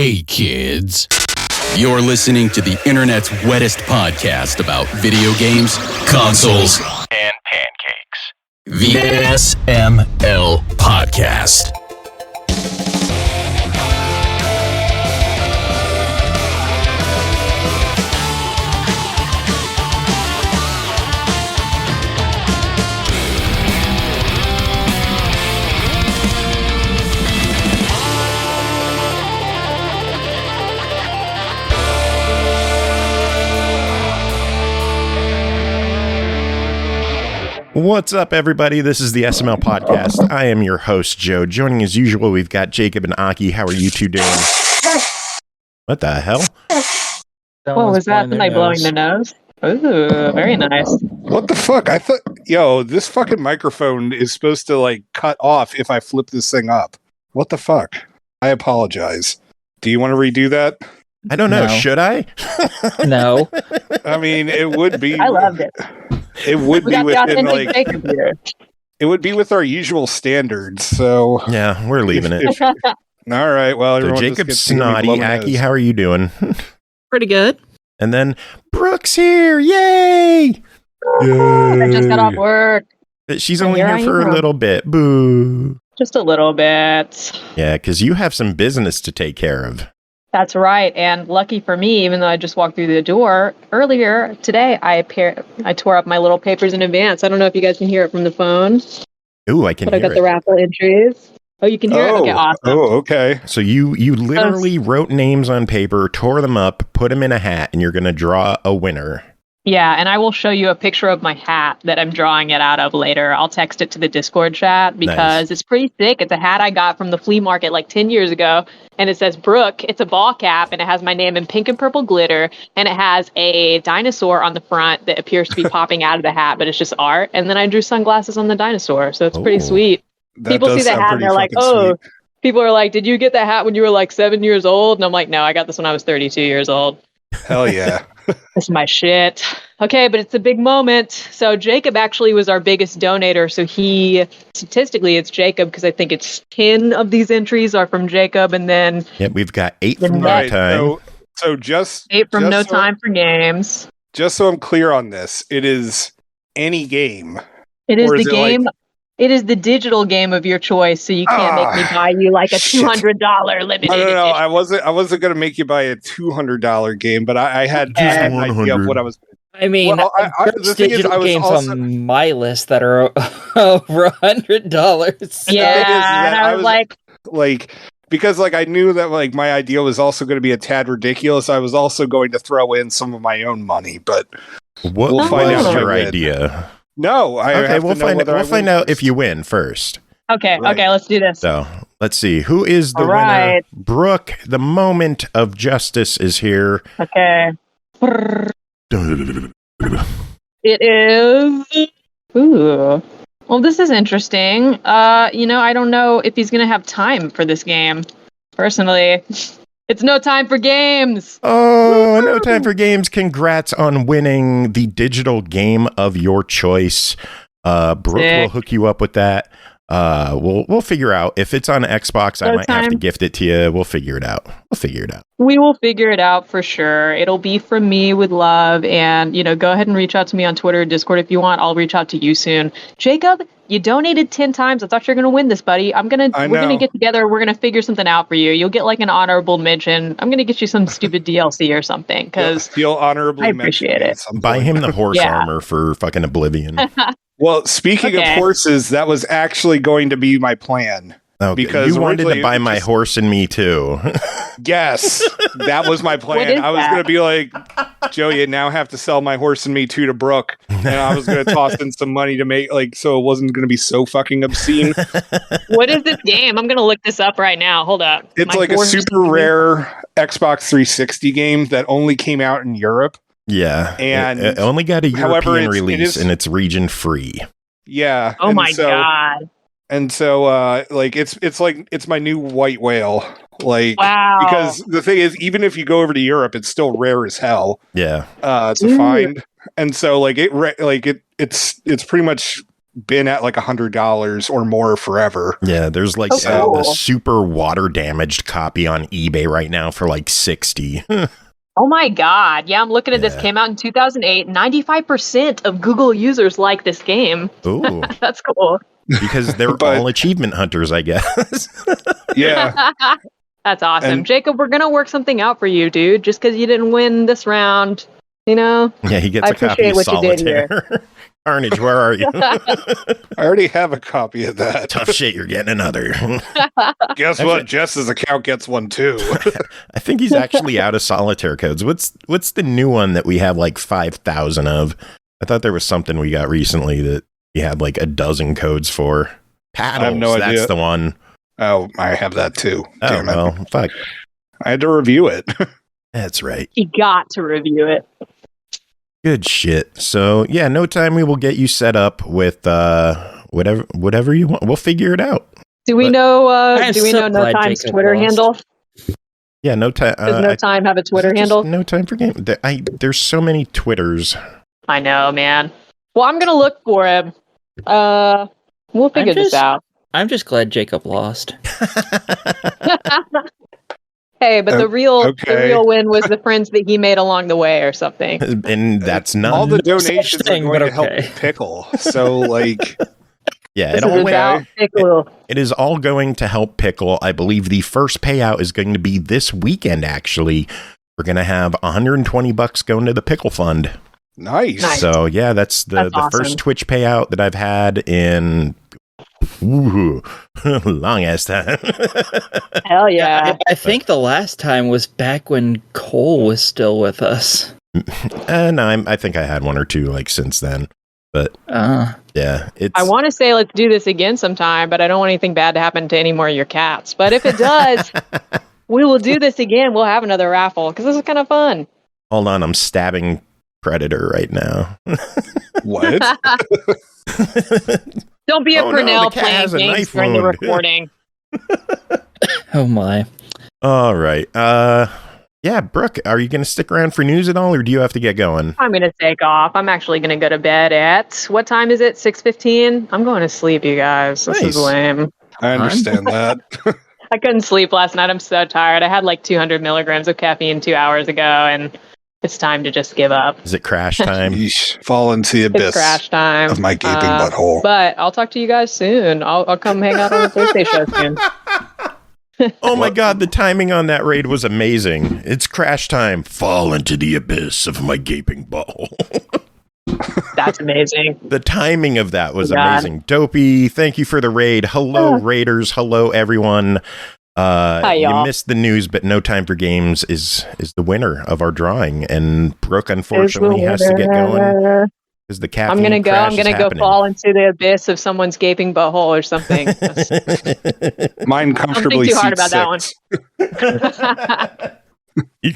Hey kids, you're listening to the internet's wettest podcast about video games, consoles, and pancakes. The SML Podcast. What's up, everybody? This is the SML Podcast. I am your host, Joe. Joining as usual, we've got Jacob and Aki. How are you two doing? What the hell? What was that? Somebody blowing their nose? Ooh, very nice. What the fuck? I thought, this fucking microphone is supposed to, cut off if I flip this thing up. What the fuck? I apologize. Do you want to redo that? I don't know. No. Should I? No. I mean, it would be... I loved it. It would be within, it would be with our usual standards, so... Yeah, we're leaving it. All right, well, So everyone Jacob's snotty. Aki, how are you doing? Pretty good. And then Brooke's here. Yay! I just got off work. But she's only here for a little bit. Boo. Just a little bit. Yeah, because you have some business to take care of. That's right. And lucky for me, even though I just walked through the door earlier today, I tore up my little papers in advance. I don't know if you guys can hear it from the phone. Ooh, I can But hear I got the raffle entries. Oh, you can hear it? Okay, awesome. Oh, okay. So you literally wrote names on paper, tore them up, put them in a hat, and you're going to draw a winner. Yeah, and I will show you a picture of my hat that I'm drawing it out of later. I'll text it to the Discord chat because It's pretty sick. It's a hat I got from the flea market 10 years ago, and it says Brooke. It's a ball cap, and it has my name in pink and purple glitter, and it has a dinosaur on the front that appears to be popping out of the hat, but it's just art. And then I drew sunglasses on the dinosaur, so it's pretty sweet. People see the hat, and they're like, oh, sweet. People are like, did you get that hat when you were 7 years old? And I'm like, no, I got this when I was 32 years old. Hell yeah. That's my shit. Okay, but it's a big moment. So Jacob actually was our biggest donator. So statistically, it's Jacob because I think it's 10 of these entries are from Jacob. And then... Yep, we've got 8 from NoTyme. So just... 8 from NoTyme for games. Just so I'm clear on this, it is any game. It is the game... It is the digital game of your choice, so you can't make me buy you a $200 limited edition. No. I wasn't going to make you buy a $200 game, but I had an idea of what I was. I mean, the digital games on my list that are over $100. Yeah, and I was like, because I knew that my idea was also going to be a tad ridiculous. I was also going to throw in some of my own money, but we'll find out your idea. No, we'll find out if you win first. Okay, right. Okay, let's do this. So let's see who is the winner. Brooke, the moment of justice is here. Okay. It is. Ooh. Well, this is interesting. I don't know if he's gonna have time for this game. Personally. It's no time for games. Oh, no time for games. Congrats on winning the digital game of your choice. Brooke will hook you up with that. We'll figure out if it's on Xbox. I might have to gift it to you. We'll figure it out. We will figure it out for sure. It'll be from me with love. And, go ahead and reach out to me on Twitter or Discord if you want. I'll reach out to you soon. Jacob, you donated 10 times. I thought you were going to win this, buddy. We're going to get together. We're going to figure something out for you. You'll get an honorable mention. I'm going to get you some stupid DLC or something because you'll honorably I appreciate it. Buy him the horse armor for fucking Oblivion. Well, speaking of horses, that was actually going to be my plan. Okay. Because you wanted to buy my horse and me too. Yes, that was my plan. I was going to be like, Joe, you now have to sell my horse and me too to Brooke. And I was going to toss in some money to make so it wasn't going to be so fucking obscene. What is this game? I'm going to look this up right now. Hold up. It's a super rare Xbox 360 game that only came out in Europe. Yeah, and it only got a European release, and it's region free. Yeah. Oh my god. And so, it's my new white whale. Wow. Because the thing is, even if you go over to Europe, it's still rare as hell. Yeah. To find, and so it's pretty much been at like $100 or more forever. Yeah, there's like cool. a super water damaged copy on eBay right now for like $60. Oh my God. Yeah, I'm looking at this. Came out in 2008. 95% of Google users like this game. Ooh. That's cool. Because they're all achievement hunters, I guess. Yeah. That's awesome. And Jacob, we're going to work something out for you, dude. Just because you didn't win this round, you know? Yeah, he gets a copy of Solitaire. Carnage, where are you? I already have a copy of that. Tough shit, you're getting another. Guess what? Jess's account gets one too. I think he's actually out of Solitaire codes. What's the new one that we have like 5,000 of? I thought there was something we got recently that we had like a dozen codes for. Paddles, I have no idea. That's the one. Oh, I have that too. Damn it. Well, fuck. I had to review it. That's right. You got to review it. Good shit. So yeah, NoTyme, we will get you set up with whatever you want. We'll figure it out. Do we know NoTyme's Twitter handle? Yeah, NoTyme. Does NoTyme have a Twitter handle? NoTyme for game. There's so many Twitters. I know, man. Well, I'm gonna look for him. We'll figure this out. I'm just glad Jacob lost. Hey, but the real win was the friends that he made along the way, or something. And that's not all the donations are going to help Pickle. So, like, yeah, it is all going to help Pickle. I believe the first payout is going to be this weekend. Actually, we're going to have $120 going to the Pickle Fund. Nice. So yeah, that's the awesome. first Twitch payout that I've had in long ass time. Hell yeah. I think the last time was back when Cole was still with us. And I think I had one or two like since then. But yeah, I want to say let's do this again sometime, but I don't want anything bad to happen to any more of your cats. But if it does, we will do this again. We'll have another raffle because this is kind of fun. Hold on, I'm stabbing Predator right now. What? Don't be a Purnell playing games during the recording. Oh my. All right. Yeah, Brooke, are you going to stick around for news at all, or do you have to get going? I'm going to take off. I'm actually going to go to bed at, what time is it? 6:15? I'm going to sleep, you guys. This is lame. I understand that. I couldn't sleep last night. I'm so tired. I had like 200 milligrams of caffeine 2 hours ago, and it's time to just give up. Is it crash time? Yeesh, fall into the abyss. It's crash time of my gaping butthole. But I'll talk to you guys soon. I'll come hang out on the Thursday show soon. Oh my god, the timing on that raid was amazing. It's crash time. Fall into the abyss of my gaping butthole. That's amazing. The timing of that was amazing. Dopey, thank you for the raid. Hello, raiders. Hello, everyone. Hi, y'all. You missed the news, but NoTyme for Games is the winner of our drawing, and Brooke unfortunately has to get going because the caffeine. I'm gonna go fall into the abyss of someone's gaping butthole or something. Mine comfortably. Don't think too hard about that one.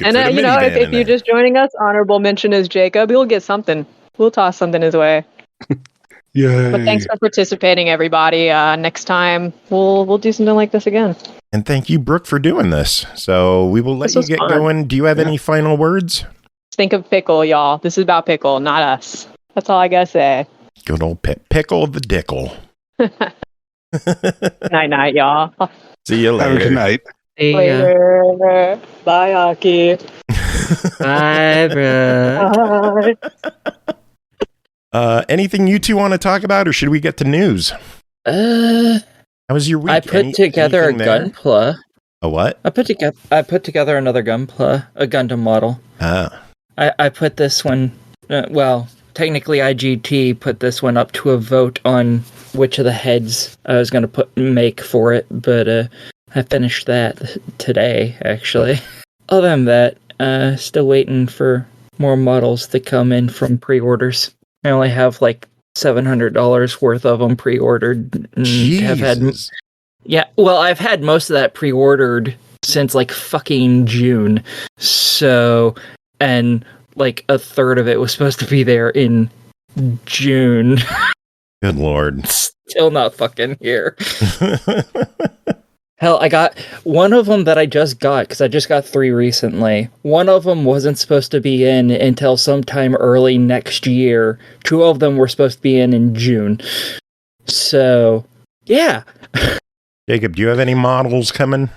And if you're just joining us, honorable mention is Jacob. You'll get something. We'll toss something his way. Yay. But thanks for participating, everybody. Next time we'll do something like this again. And thank you, Brooke, for doing this. So we will let you get going. Do you have any final words? Think of Pickle, y'all. This is about Pickle, not us. That's all I gotta say. Good old Pickle the Dickle. Night, y'all. See you later. Have a good night. Later. Bye, Aki. Bye, bro. Bye. Anything you two want to talk about, or should we get to news? How was your week? I put together a Gunpla. A what? I put together another Gunpla, a Gundam model. Ah. I put this one. Technically, IGT put this one up to a vote on which of the heads I was going to make for it, but I finished that today. Actually, other than that, still waiting for more models to come in from pre-orders. I only have like $700 worth of them pre-ordered. Jesus. I've had most of that pre-ordered since like fucking June. So, and like a third of it was supposed to be there in June. Good Lord. Still not fucking here. Hell, I got one of them that I just got, because I just got 3 recently. One of them wasn't supposed to be in until sometime early next year. 2 of them were supposed to be in June. So, yeah. Jacob, do you have any models coming?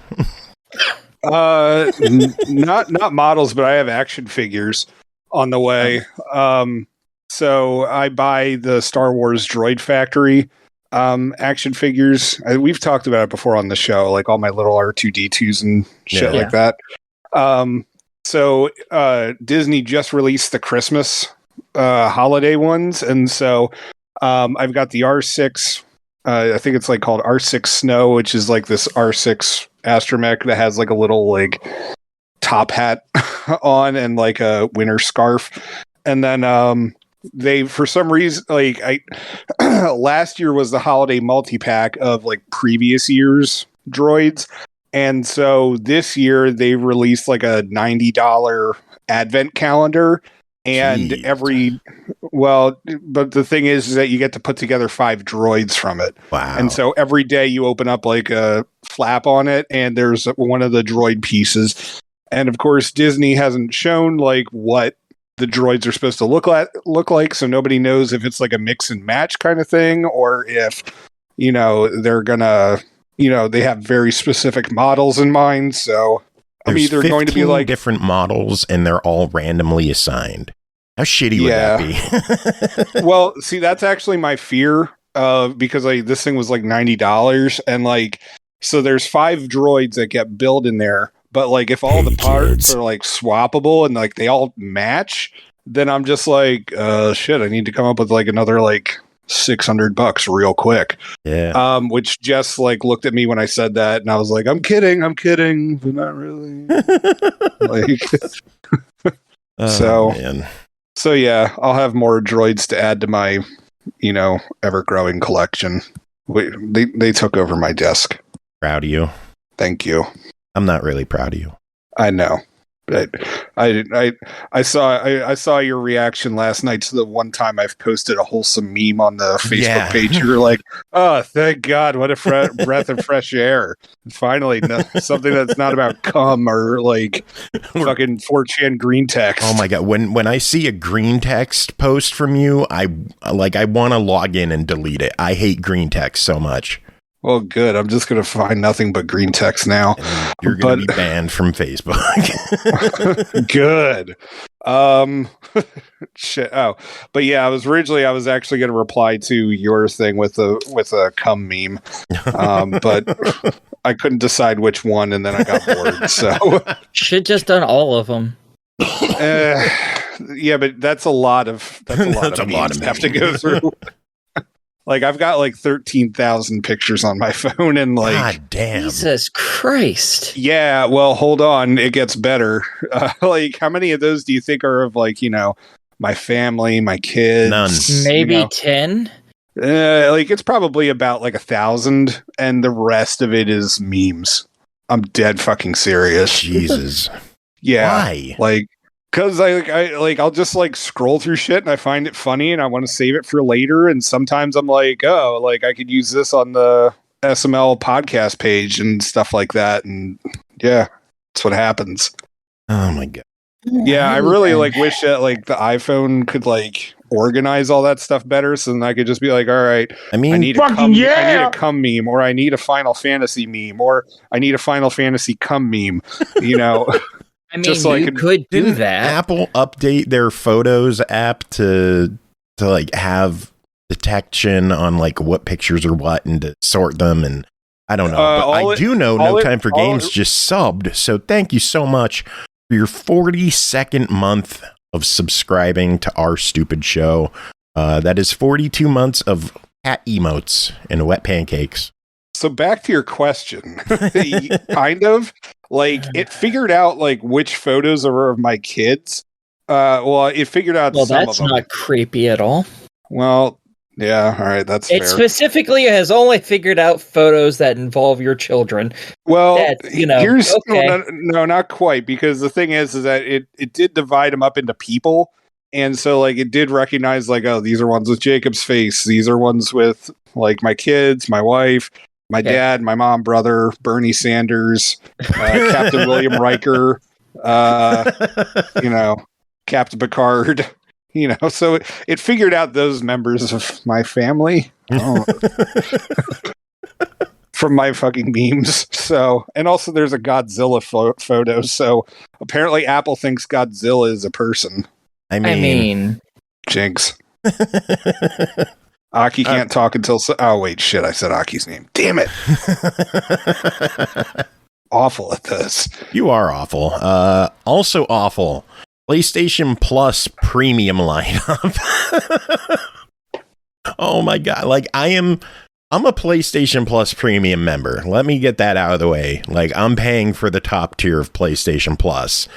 Not models, but I have action figures on the way. So I buy the Star Wars Droid Factory action figures. We've talked about it before on the show, like all my little R2D2s and shit like that. So Disney just released the Christmas holiday ones, and so I've got the R6. I think it's like called R6 Snow, which is like this R6 astromech that has like a little like top hat on and like a winter scarf. And then they, for some reason, like last year was the holiday multi-pack of like previous year's droids. And so this year they released like a $90 advent calendar. And but the thing is that you get to put together 5 droids from it. Wow. And so every day you open up like a flap on it and there's one of the droid pieces. And of course, Disney hasn't shown like what the droids are supposed to look like. So nobody knows if it's like a mix and match kind of thing, or if, they're gonna, they have very specific models in mind. So I'm either going to be like different models and they're all randomly assigned. How shitty would that be? Well, see, that's actually my fear because this thing was like $90 and like, so there's 5 droids that get built in there, but like if all the parts are like swappable and like they all match, then I'm just like, shit, I need to come up with like another like $600 real quick. Yeah. Which Jess like looked at me when I said that, and I was like, I'm kidding, but not really. So yeah, I'll have more droids to add to my, ever-growing collection. They took over my desk. Proud of you. Thank you. I'm not really proud of you. I know. I saw your reaction last night to the one time I've posted a wholesome meme on the Facebook page. You were like, "Oh, thank God! What a breath of fresh air! Finally, something that's not about cum or like fucking 4chan green text." Oh my God! When I see a green text post from you, I want to log in and delete it. I hate green text so much. Well, good. I'm just going to find nothing but green text now. And you're going to be banned from Facebook. Good. Shit. Oh, but yeah, I was actually going to reply to your thing with a cum meme. But I couldn't decide which one, and then I got bored. So should just done all of them. Yeah, but that's a lot of memes to have to go through. Like I've got like 13,000 pictures on my phone, and like, God damn, Jesus Christ. Yeah, well, hold on, it gets better. Like, how many of those do you think are of like, my family, my kids? None. Maybe 10. Like it's probably about like 1,000, and the rest of it is memes. I'm dead fucking serious. Jesus. Yeah. Why? Like, because I'll just like scroll through shit and I find it funny and I want to save it for later. And sometimes I'm like, oh, like I could use this on the SML podcast page and stuff like that. And yeah, that's what happens. Oh my God. Yeah, I really like wish that like the iPhone could like organize all that stuff better, so then I could just be like, all right, I need a cum meme, or I need a Final Fantasy meme, or I need a Final Fantasy cum meme. I mean, just so you could do that. Apple update their Photos app to like have detection on like what pictures are what and to sort them, and I don't know. But I do know NoTyme for Games just subbed, so thank you so much for your 42nd month of subscribing to our stupid show. That is 42 months of cat emotes and wet pancakes. So back to your question, kind of. Like, it figured out, like, which photos are of my kids. It figured out some of them. Well, that's not creepy at all. Well, yeah, all right, that's fair. It specifically has only figured out photos that involve your children. Well, here's... Okay. No, not quite, because the thing is that it did divide them up into people, and so, like, it did recognize, like, oh, these are ones with Jacob's face, these are ones with, like, my kids, my wife... My dad, my mom, brother, Bernie Sanders, Captain William Riker, Captain Picard. So it figured out those members of my family from my fucking memes. So, and also there's a Godzilla photo. So apparently Apple thinks Godzilla is a person. I mean, jinx. Aki can't talk until... oh, wait, shit. I said Aki's name. Damn it. Awful at this. You are awful. Also awful. PlayStation Plus premium lineup. Oh my god. Like, I'm a PlayStation Plus premium member. Let me get that out of the way. Like, I'm paying for the top tier of PlayStation Plus.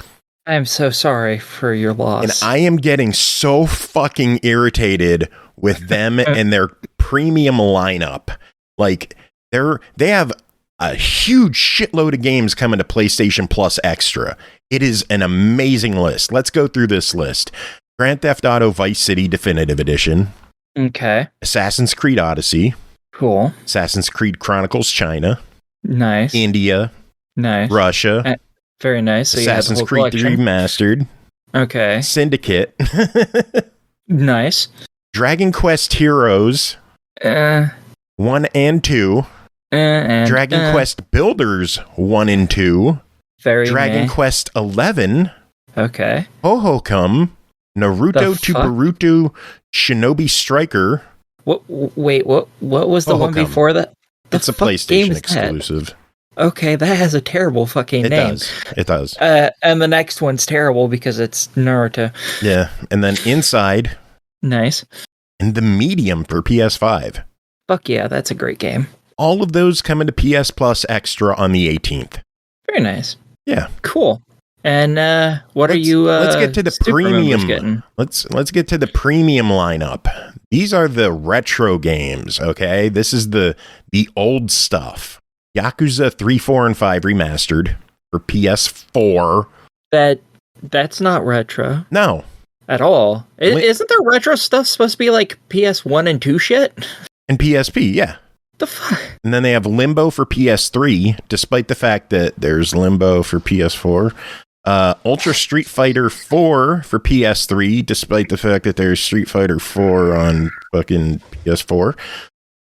I'm so sorry for your loss. And I am getting so fucking irritated with them and their premium lineup. Like, they have a huge shitload of games coming to PlayStation Plus Extra. It is an amazing list. Let's go through this list. Grand Theft Auto Vice City Definitive Edition. Okay. Assassin's Creed Odyssey. Cool. Assassin's Creed Chronicles China. Nice. India. Nice. Russia. Very nice. So Assassin's Creed 3 Remastered. Okay. Syndicate. Nice. Dragon Quest Heroes 1 and 2. Dragon Quest Builders 1 and 2. Dragon Quest 11. Okay. Hohokam. Naruto to Boruto Shinobi Striker. Wait, what was the one before that? It's a PlayStation exclusive. Okay, that has a terrible fucking name. It does. And the next one's terrible because it's Naruto. Yeah, and then Inside. Nice. And The Medium for PS5. Fuck yeah, that's a great game. All of those coming to PS Plus Extra on the 18th. Very nice. Yeah. Cool. And let's get to the premium. Let's get to the premium lineup. These are the retro games, okay? This is the old stuff. Yakuza 3, 4, and 5 remastered for PS4. That's not retro. No. At all. Isn't there retro stuff supposed to be like PS1 and 2 shit? And PSP, yeah. The fuck? And then they have Limbo for PS3, despite the fact that there's Limbo for PS4. Ultra Street Fighter 4 for PS3, despite the fact that there's Street Fighter 4 on fucking PS4.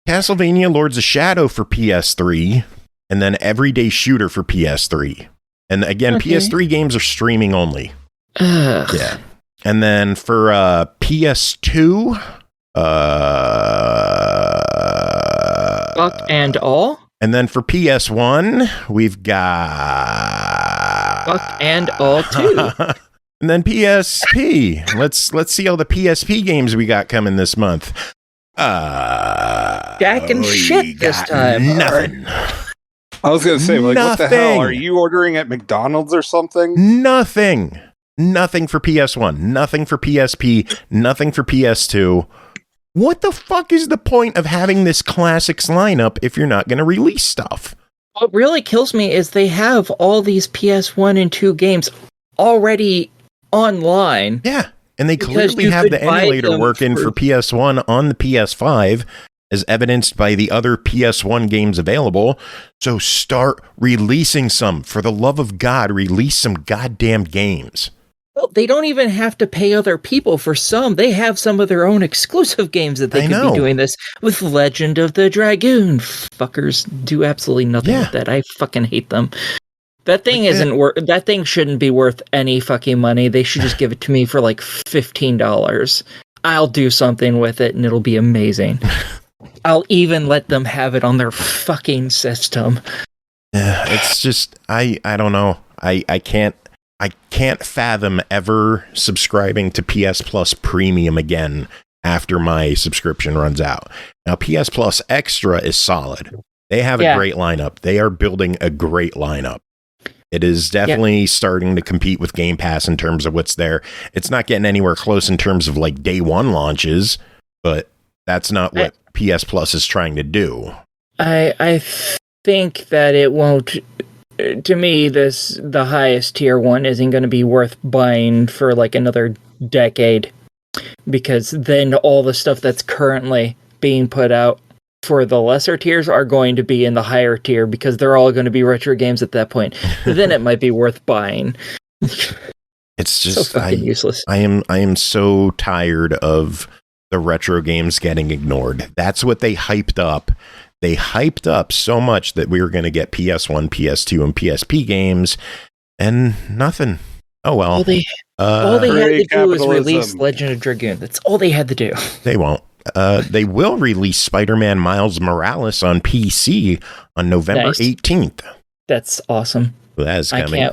Castlevania Lords of Shadow for PS3, and then Everyday Shooter for PS3. And again, okay. PS3 games are streaming only. Yeah. And then for PS2, Fuck and all? And then for PS1, we've got Fuck and all too. And then PSP. Let's see all the PSP games we got coming this month. Jack and shit this time. Nothing. I was gonna say, like, what the hell? Are you ordering at McDonald's or something? Nothing. Nothing for PS1. Nothing for PSP. Nothing for PS2. What the fuck is the point of having this classics lineup if you're not going to release stuff? What really kills me is they have all these PS1 and 2 games already online. Yeah, and they clearly have the emulator working for PS1 on the PS5, as evidenced by the other PS1 games available. So start releasing some. For the love of God, release some goddamn games. Well, they don't even have to pay other people for some. They have some of their own exclusive games that they could be doing this with. Legend of the Dragoon. Fuckers do absolutely nothing with that. I fucking hate them. That thing that thing shouldn't be worth any fucking money. They should just give it to me for like $15. I'll do something with it and it'll be amazing. I'll even let them have it on their fucking system. Yeah, it's just I don't know. I can't fathom ever subscribing to PS Plus Premium again after my subscription runs out. Now, PS Plus Extra is solid. They have a great lineup. They are building a great lineup. It is definitely starting to compete with Game Pass in terms of what's there. It's not getting anywhere close in terms of like day one launches, but that's not what PS Plus is trying to do. I think that it won't. To me, the highest tier one isn't going to be worth buying for like another decade, because then all the stuff that's currently being put out for the lesser tiers are going to be in the higher tier because they're all going to be retro games at that point. Then it might be worth buying. It's just so fucking useless. I am so tired of the retro games getting ignored. That's what they hyped up. They hyped up so much that we were going to get PS1, PS2, and PSP games, and nothing. Oh well. All they had to do was release Legend of Dragoon. That's all they had to do. They won't. They will release Spider-Man Miles Morales on PC on November 18th. That's awesome. That is coming.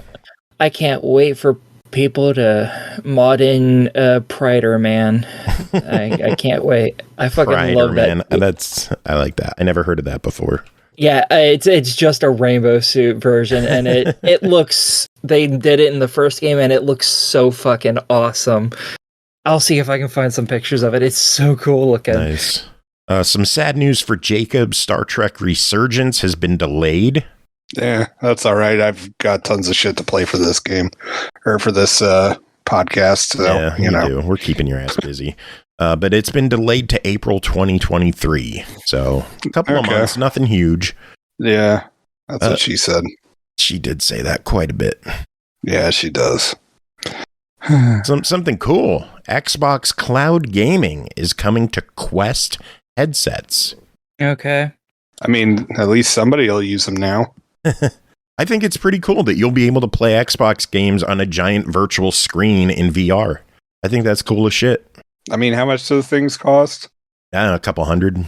I can't wait for people to mod in Prider Man. I can't wait. I fucking Prider love Man. that. I like that. I never heard of that before. Yeah, it's just a rainbow suit version, and it looks. They did it in the first game, and it looks so fucking awesome. I'll see if I can find some pictures of it. It's so cool looking. Nice. Some sad news for Jacob. Star Trek Resurgence has been delayed. Yeah, that's all right. I've got tons of shit to play for this game or for this podcast. So, yeah, you do. We're keeping your ass busy. But it's been delayed to April 2023. So a couple of months, nothing huge. Yeah, that's what she said. She did say that quite a bit. Yeah, she does. Something cool. Xbox Cloud Gaming is coming to Quest headsets. Okay. I mean, at least somebody will use them now. I think it's pretty cool that you'll be able to play Xbox games on a giant virtual screen in VR. I think that's cool as shit. I mean, how much do the things cost? A couple hundred.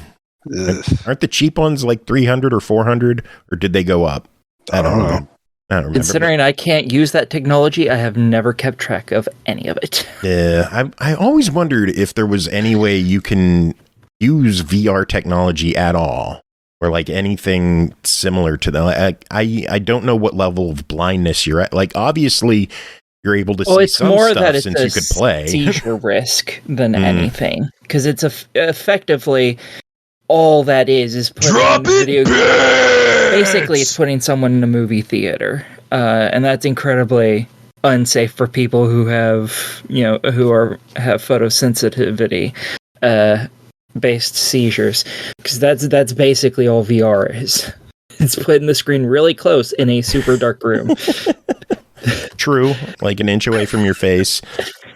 Ugh. Aren't the cheap ones like 300 or 400? Or did they go up? I don't know. I don't remember. Considering I can't use that technology, I have never kept track of any of it. Yeah, I always wondered if there was any way you can use VR technology at all, or like anything similar to that. I don't know what level of blindness you're at. Like, obviously, you're able to see some stuff since you could play. Seizure risk than anything, because it's effectively all that is putting video. Basically, it's putting someone in a movie theater, and that's incredibly unsafe for people who have have photosensitivity based seizures, because that's basically all VR is. It's putting the screen really close in a super dark room. True, like an inch away from your face.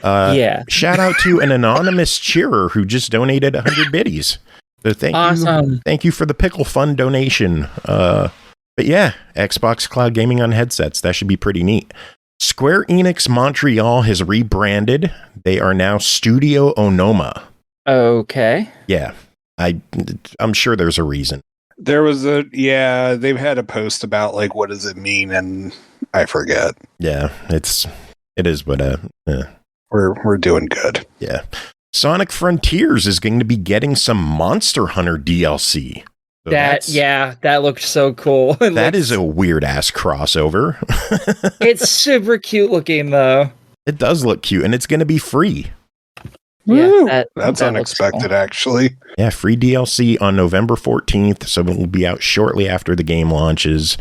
Yeah. Shout out to an anonymous cheerer who just donated 100 biddies. So thank you for the Pickle Fund donation. But yeah, Xbox Cloud Gaming on headsets. That should be pretty neat. Square Enix Montreal has rebranded. They are now Studio Onoma. Okay. Yeah, I'm sure there's a reason. There was they've had a post about like, what does it mean? And I forget. Yeah, it is what we're doing good. Yeah. Sonic Frontiers is going to be getting some Monster Hunter DLC. So that looked so cool. That is a weird ass crossover. It's super cute looking though. It does look cute, and it's going to be free. Yeah, that's unexpected, cool. Actually. Yeah, free DLC on November 14th, so it will be out shortly after the game launches.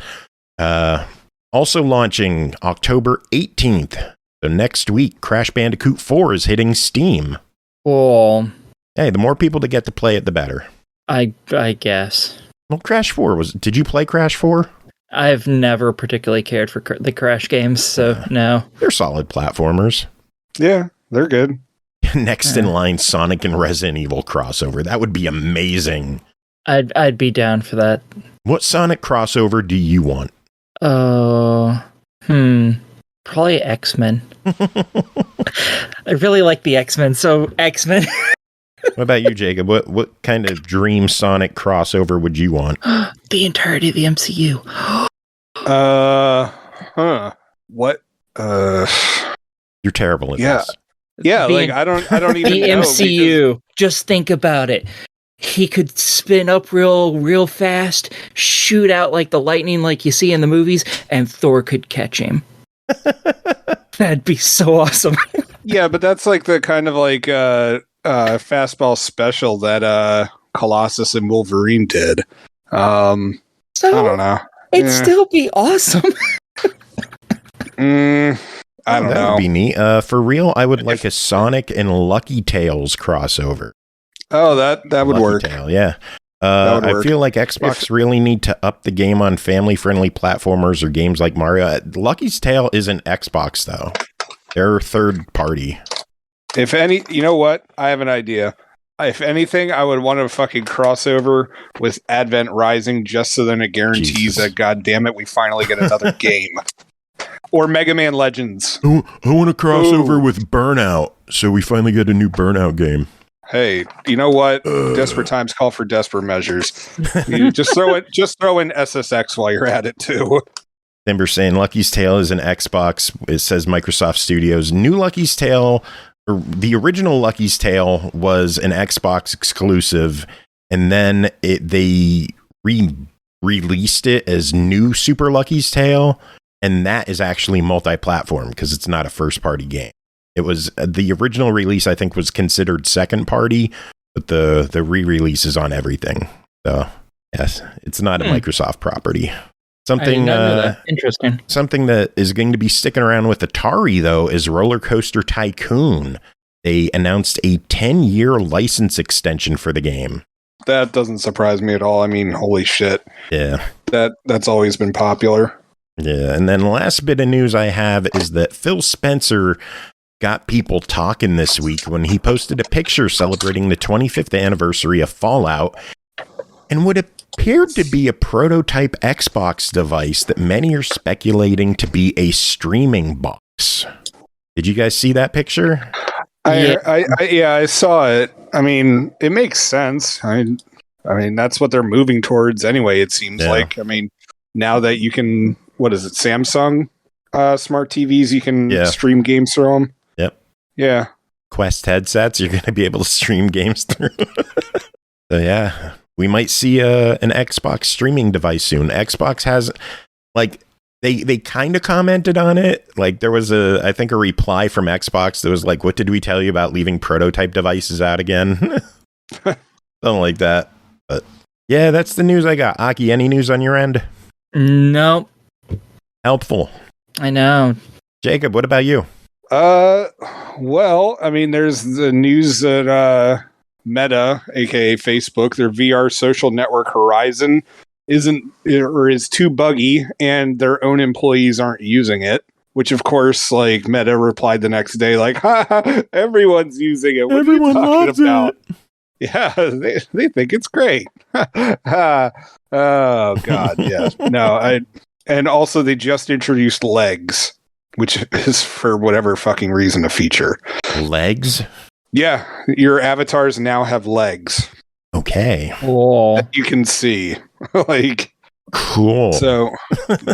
Also launching October 18th. So next week, Crash Bandicoot 4 is hitting Steam. Cool. Hey, the more people that get to play it, the better. I guess. Well, Crash 4 did you play Crash 4? I've never particularly cared for the Crash games, so no. They're solid platformers. Yeah, they're good. Next in line, Sonic and Resident Evil crossover. That would be amazing. I'd be down for that. What Sonic crossover do you want? Probably X-Men. I really like the X-Men, so X-Men. What about you, Jacob? What kind of dream Sonic crossover would you want? The entirety of the MCU. What? You're terrible at this. Yeah, I don't even the know. MCU. Just think about it. He could spin up real fast, shoot out like the lightning like you see in the movies, and Thor could catch him. That'd be so awesome. Yeah, but that's like the kind of like fastball special that Colossus and Wolverine did. I don't know. It'd still be awesome. I don't know. That would be neat. For real, I would like a Sonic and Lucky Tales crossover. Oh, that would Lucky work. Tail, yeah. I feel like Xbox really need to up the game on family-friendly platformers or games like Mario. Lucky's Tale isn't Xbox, though. They're third party. If any, you know what? I have an idea. If anything, I would want to fucking crossover with Advent Rising just so then it guarantees that, God damn it, we finally get another game. Or Mega Man Legends. I want to cross over with Burnout, so we finally get a new Burnout game. Hey, you know what? Desperate times call for desperate measures. You just throw in SSX while you're at it too. Timber saying Lucky's Tale is an Xbox. It says Microsoft Studios. New Lucky's Tale, or the original Lucky's Tale, was an Xbox exclusive, and then they released it as New Super Lucky's Tale, and that is actually multi-platform because it's not a first-party game. It was the original release, I think, was considered second party, but the re-release is on everything. So yes, it's not a Microsoft property. Something interesting. Something that is going to be sticking around with Atari, though, is Roller Coaster Tycoon. They announced a 10-year license extension for the game. That doesn't surprise me at all. I mean, holy shit. Yeah. That's always been popular. Yeah, and then the last bit of news I have is that Phil Spencer got people talking this week when he posted a picture celebrating the 25th anniversary of Fallout and what appeared to be a prototype Xbox device that many are speculating to be a streaming box. Did you guys see that picture? I saw it. I mean, it makes sense. I mean, that's what they're moving towards anyway, it seems like. I mean, now that you can, what is it, Samsung smart TVs, you can stream games through them. Yep. Yeah. Quest headsets, you're going to be able to stream games through. So yeah, we might see an Xbox streaming device soon. Xbox has, like, they kind of commented on it. Like, there was I think a reply from Xbox that was like, what did we tell you about leaving prototype devices out again? Something like that. But yeah, that's the news I got. Aki, any news on your end? Nope. Helpful. I know. Jacob, what about you? Well, I mean, there's the news that Meta, aka Facebook, their VR social network Horizon is too buggy and their own employees aren't using it, which of course, like, Meta replied the next day like, ha, everyone's using it. What Everyone loves it. Yeah, they think it's great. Oh god, yeah. No, and also they just introduced legs, which is for whatever fucking reason a feature. Legs? Yeah, your avatars now have legs. Okay. Cool. That you can see. Like, cool. So,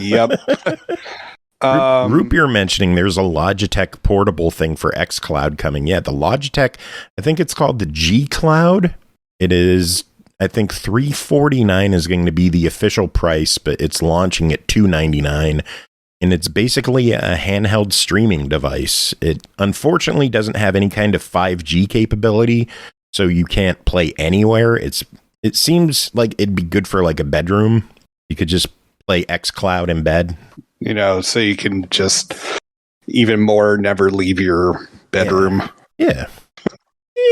yep. Root Beer mentioning there's a Logitech portable thing for xCloud coming. Yeah, the Logitech, I think it's called the G Cloud. It is, I think $349 is going to be the official price, but it's launching at $299. And it's basically a handheld streaming device. It unfortunately doesn't have any kind of 5G capability, so you can't play anywhere. It seems like it'd be good for like a bedroom. You could just play xCloud in bed. You know, so you can just even more never leave your bedroom. Yeah.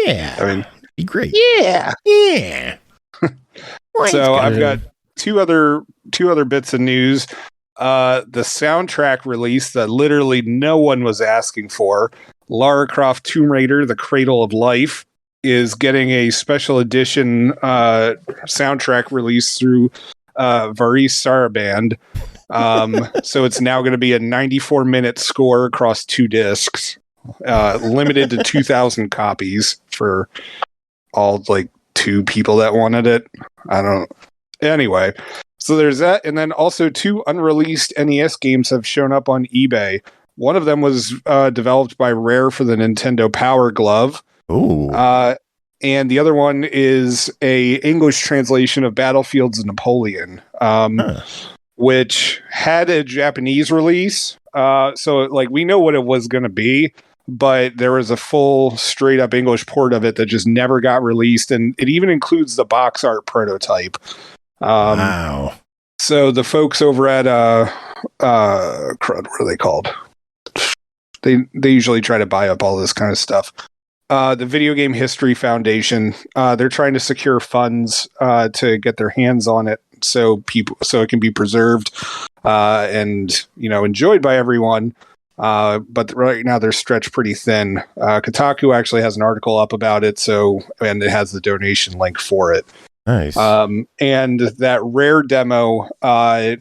Yeah. I mean, be great. Yeah. Yeah. So I've got two other bits of news. The soundtrack release that literally no one was asking for, Lara Croft Tomb Raider: The Cradle of Life, is getting a special edition soundtrack release through Varis Saraband. So it's now going to be a 94-minute score across 2 discs, limited to 2,000 copies for all like 2 people that wanted it. I don't. Anyway, so there's that, and then also 2 unreleased NES games have shown up on eBay. One of them was developed by Rare for the Nintendo Power Glove. Ooh. And the other one is a English translation of Battlefields of Napoleon, which had a Japanese release. So like we know what it was going to be, but there was a full straight up English port of it that just never got released. And it even includes the box art prototype. Wow. So the folks over at, crud, what are they called? They usually try to buy up all this kind of stuff. The Video Game History Foundation, they're trying to secure funds to get their hands on it so it can be preserved and enjoyed by everyone. But right now they're stretched pretty thin. Kotaku actually has an article up about it, and it has the donation link for it. Nice. And that rare demo, I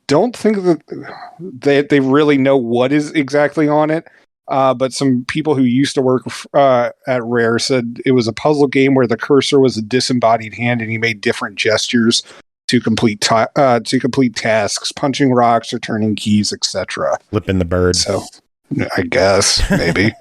don't think that they really know what is exactly on it. But some people who used to work at Rare said it was a puzzle game where the cursor was a disembodied hand, and he made different gestures to complete tasks, punching rocks or turning keys, etc. Flipping the bird. So, I guess maybe.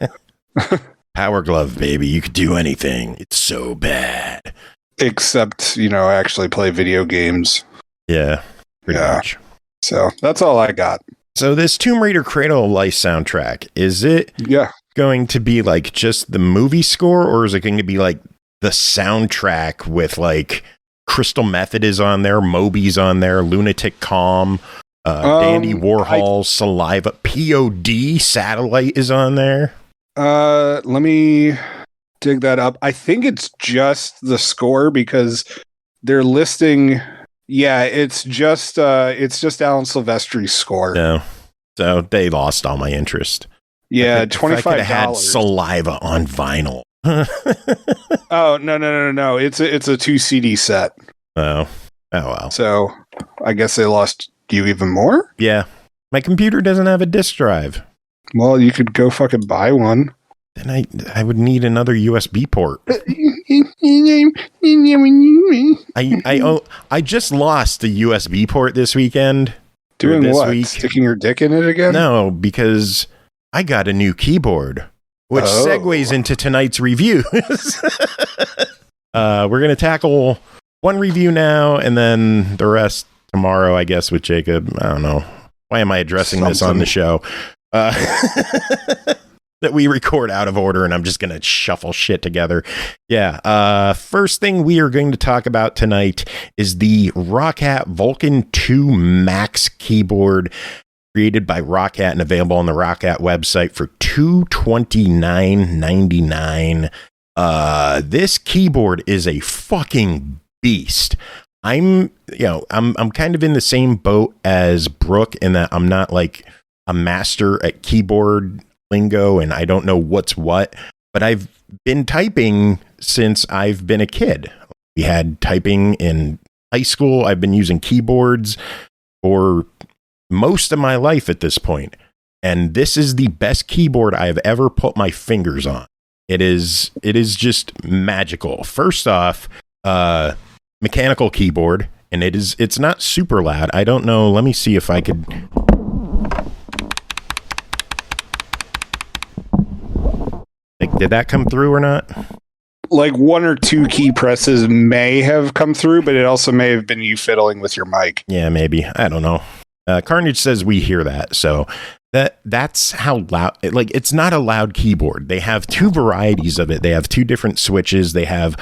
Power glove, baby. You could do anything. It's so bad. Except, actually play video games. Yeah, pretty much. So that's all I got. So this Tomb Raider Cradle of Life soundtrack, is it going to be like just the movie score, or is it going to be like the soundtrack with like Crystal Method is on there, Moby's on there, Lunatic Calm, Dandy Warhol, Saliva, POD, Satellite is on there? Let me dig that up. I think it's just the score because they're listing. Yeah, it's just Alan Silvestri's score. No, so they lost all my interest. Yeah, $25. I could have had Saliva on vinyl. Oh no! It's a 2 CD set. Oh well. So I guess they lost you even more. Yeah, my computer doesn't have a disk drive. Well, you could go fucking buy one. Then I would need another USB port. I just lost the USB port this weekend. Doing this what? Week. Sticking your dick in it again? No, because I got a new keyboard, which segues into tonight's reviews. We're going to tackle one review now and then the rest tomorrow, I guess, with Jacob. I don't know. Why am I addressing this on the show? That we record out of order, and I'm just going to shuffle shit together. Yeah. First thing we are going to talk about tonight is the Roccat Vulcan 2 Max keyboard, created by Roccat and available on the Roccat website for $229.99. This keyboard is a fucking beast. I'm kind of in the same boat as Brooke in that I'm not like a master at keyboard lingo and I don't know what's what, but I've been typing since I've been a kid. We had typing in high school. I've been using keyboards for most of my life at this point. And this is the best keyboard I have ever put my fingers on. It is just magical. First off, mechanical keyboard, and it's not super loud. I don't know. Let me see if I could. Like, did that come through or not? Like one or two key presses may have come through, but it also may have been you fiddling with your mic. Yeah, maybe. I don't know. Carnage says we hear that, so that's how loud. Like, it's not a loud keyboard. They have two varieties of it. They have two different switches. They have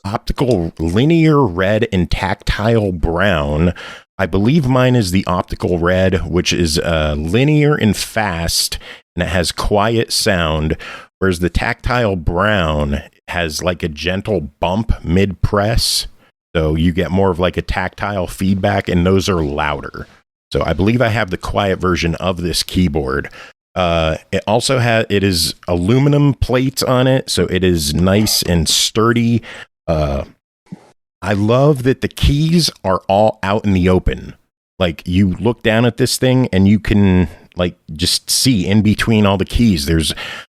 optical linear red and tactile brown. I believe mine is the optical red, which is linear and fast, and it has quiet sound. Whereas the tactile brown has like a gentle bump mid-press. So you get more of like a tactile feedback, and those are louder. So I believe I have the quiet version of this keyboard. It also it is aluminum plates on it, so it is nice and sturdy. I love that the keys are all out in the open. Like, you look down at this thing and you can like just see in between all the keys.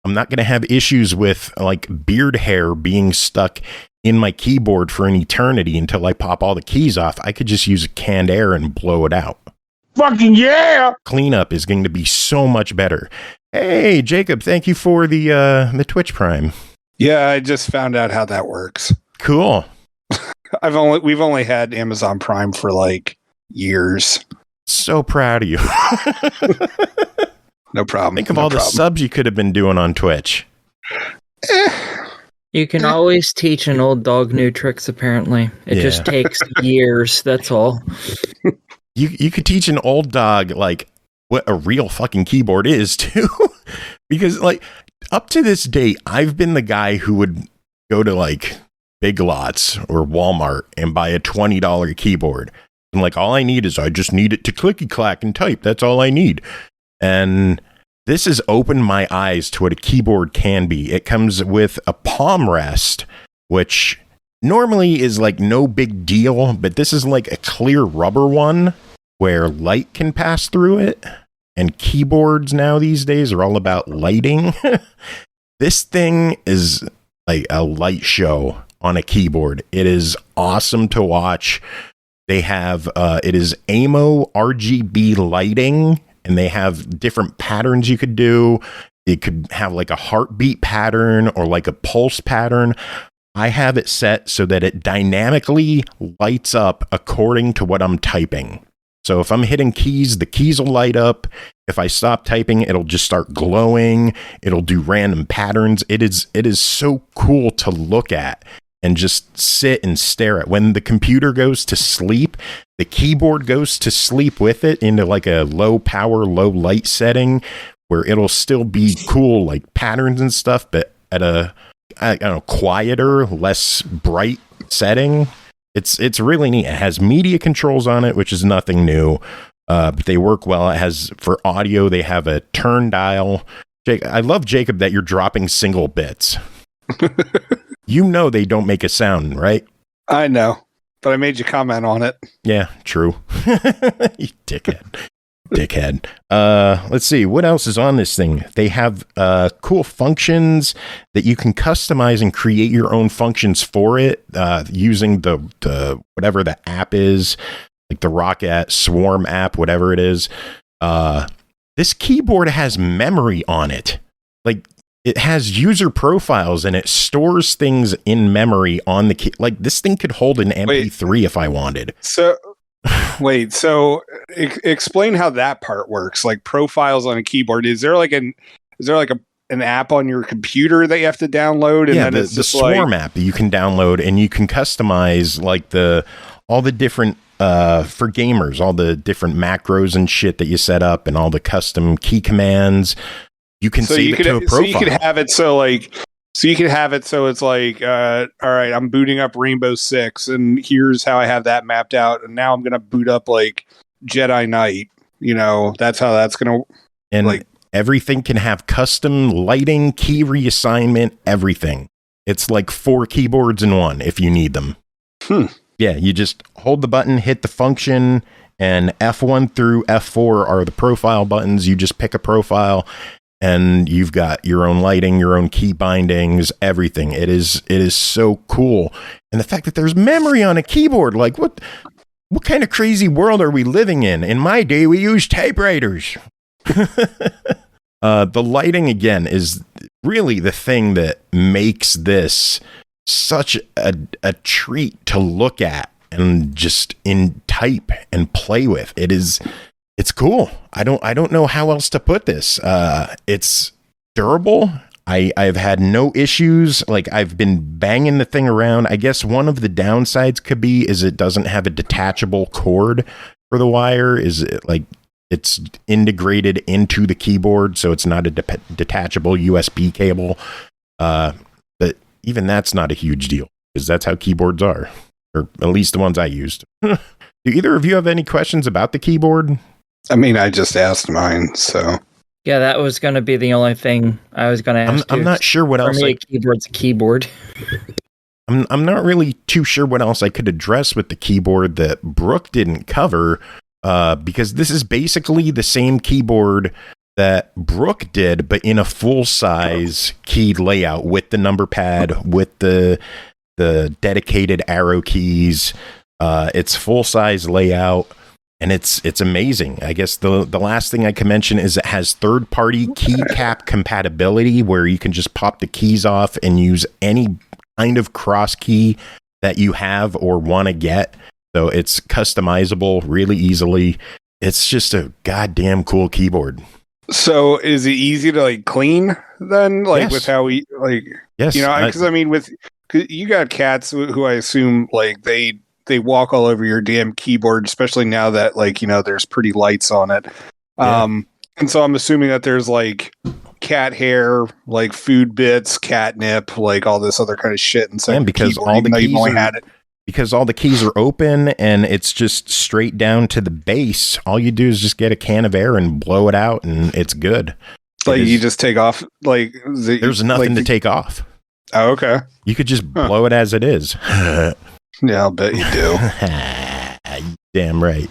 I'm not going to have issues with like beard hair being stuck in my keyboard for an eternity until I pop all the keys off. I could just use canned air and blow it out. Fucking yeah! Cleanup is going to be so much better. Hey, Jacob, thank you for the Twitch Prime. Yeah, I just found out how that works. Cool. We've only had Amazon Prime for like years. So proud of you. No problem. Think of all the subs you could have been doing on Twitch. You can always teach an old dog new tricks, apparently. It just takes years, that's all. You could teach an old dog like what a real fucking keyboard is too. Because like up to this date, I've been the guy who would go to like Big Lots or Walmart and buy a $20 keyboard. And like, all I need is I just need it to clicky clack and type. That's all I need. And this has opened my eyes to what a keyboard can be. It comes with a palm rest, which normally is like no big deal, but this is like a clear rubber one where light can pass through it. And keyboards now these days are all about lighting. This thing is like a light show on a keyboard. It is awesome to watch. They have, it is AMO RGB lighting, and they have different patterns you could do. It could have like a heartbeat pattern or like a pulse pattern. I have it set so that it dynamically lights up according to what I'm typing. So if I'm hitting keys, the keys will light up. If I stop typing, it'll just start glowing. It'll do random patterns. It is so cool to look at and just sit and stare at. When the computer goes to sleep, the keyboard goes to sleep with it into like a low power, low light setting where it'll still be cool, like patterns and stuff, but at a, I don't know, quieter, less bright setting. It's really neat. It has media controls on it, which is nothing new, but they work well. It has, for audio, they have a turn dial. Jake, I love, Jacob, that you're dropping single bits. You know they don't make a sound, right? I know, but I made you comment on it. Yeah, true. You dickhead. Let's see what else is on this thing. They have cool functions that you can customize and create your own functions for it using the whatever the app is, like the Roccat Swarm app, whatever it is. This keyboard has memory on it. Like, it has user profiles and it stores things in memory on the key. Like, this thing could hold an MP3 if I wanted. So explain how that part works. Like, profiles on a keyboard. Is there like an app on your computer that you have to download? And yeah, then the Swarm app that you can download, and you can customize like all the different for gamers, all the different macros and shit that you set up, and all the custom key commands. You can save it to a profile. So you could have it so it's like, all right, I'm booting up Rainbow Six, and here's how I have that mapped out, and now I'm gonna boot up like Jedi Knight. You know, that's how that's gonna. And like, everything can have custom lighting, key reassignment, everything. It's like 4 keyboards in one if you need them. Yeah, you just hold the button, hit the function, and F1 through F4 are the profile buttons. You just pick a profile, and you've got your own lighting, your own key bindings, everything. It is so cool. And the fact that there's memory on a keyboard, like what kind of crazy world are we living in? In my day, we used typewriters. The lighting, again, is really the thing that makes this such a treat to look at and just in type and play with. It's cool. I don't know how else to put this. It's durable. I've had no issues. Like, I've been banging the thing around. I guess one of the downsides could be is it doesn't have a detachable cord for the wire. Is it like it's integrated into the keyboard, so it's not a detachable USB cable. But even that's not a huge deal, because that's how keyboards are, or at least the ones I used. Do either of you have any questions about the keyboard? I mean, I just asked mine, so. Yeah, that was going to be the only thing I was going to ask. I'm not sure what else. For me, a keyboard's a keyboard. I'm not really too sure what else I could address with the keyboard that Brooke didn't cover, because this is basically the same keyboard that Brooke did, but in a full-size keyed layout with the number pad, with the dedicated arrow keys. It's full-size layout. And it's amazing. I guess the last thing I can mention is it has third-party keycap compatibility, where you can just pop the keys off and use any kind of cross key that you have or want to get. So it's customizable really easily. It's just a goddamn cool keyboard. So is it easy to like clean then? Like, yes. With how we like, yes, you know, because I mean, cause you got cats who I assume like they walk all over your damn keyboard, especially now that, like, you know, there's pretty lights on it. Yeah. And so I'm assuming that there's like cat hair, like food bits, catnip, like all this other kind of shit inside. And because all the because all the keys are open and it's just straight down to the base. All you do is just get a can of air and blow it out, and it's good. Like you just take off. Like there's nothing to take off. Oh, okay. You could just blow it as it is. Yeah, I'll bet you do. Damn right.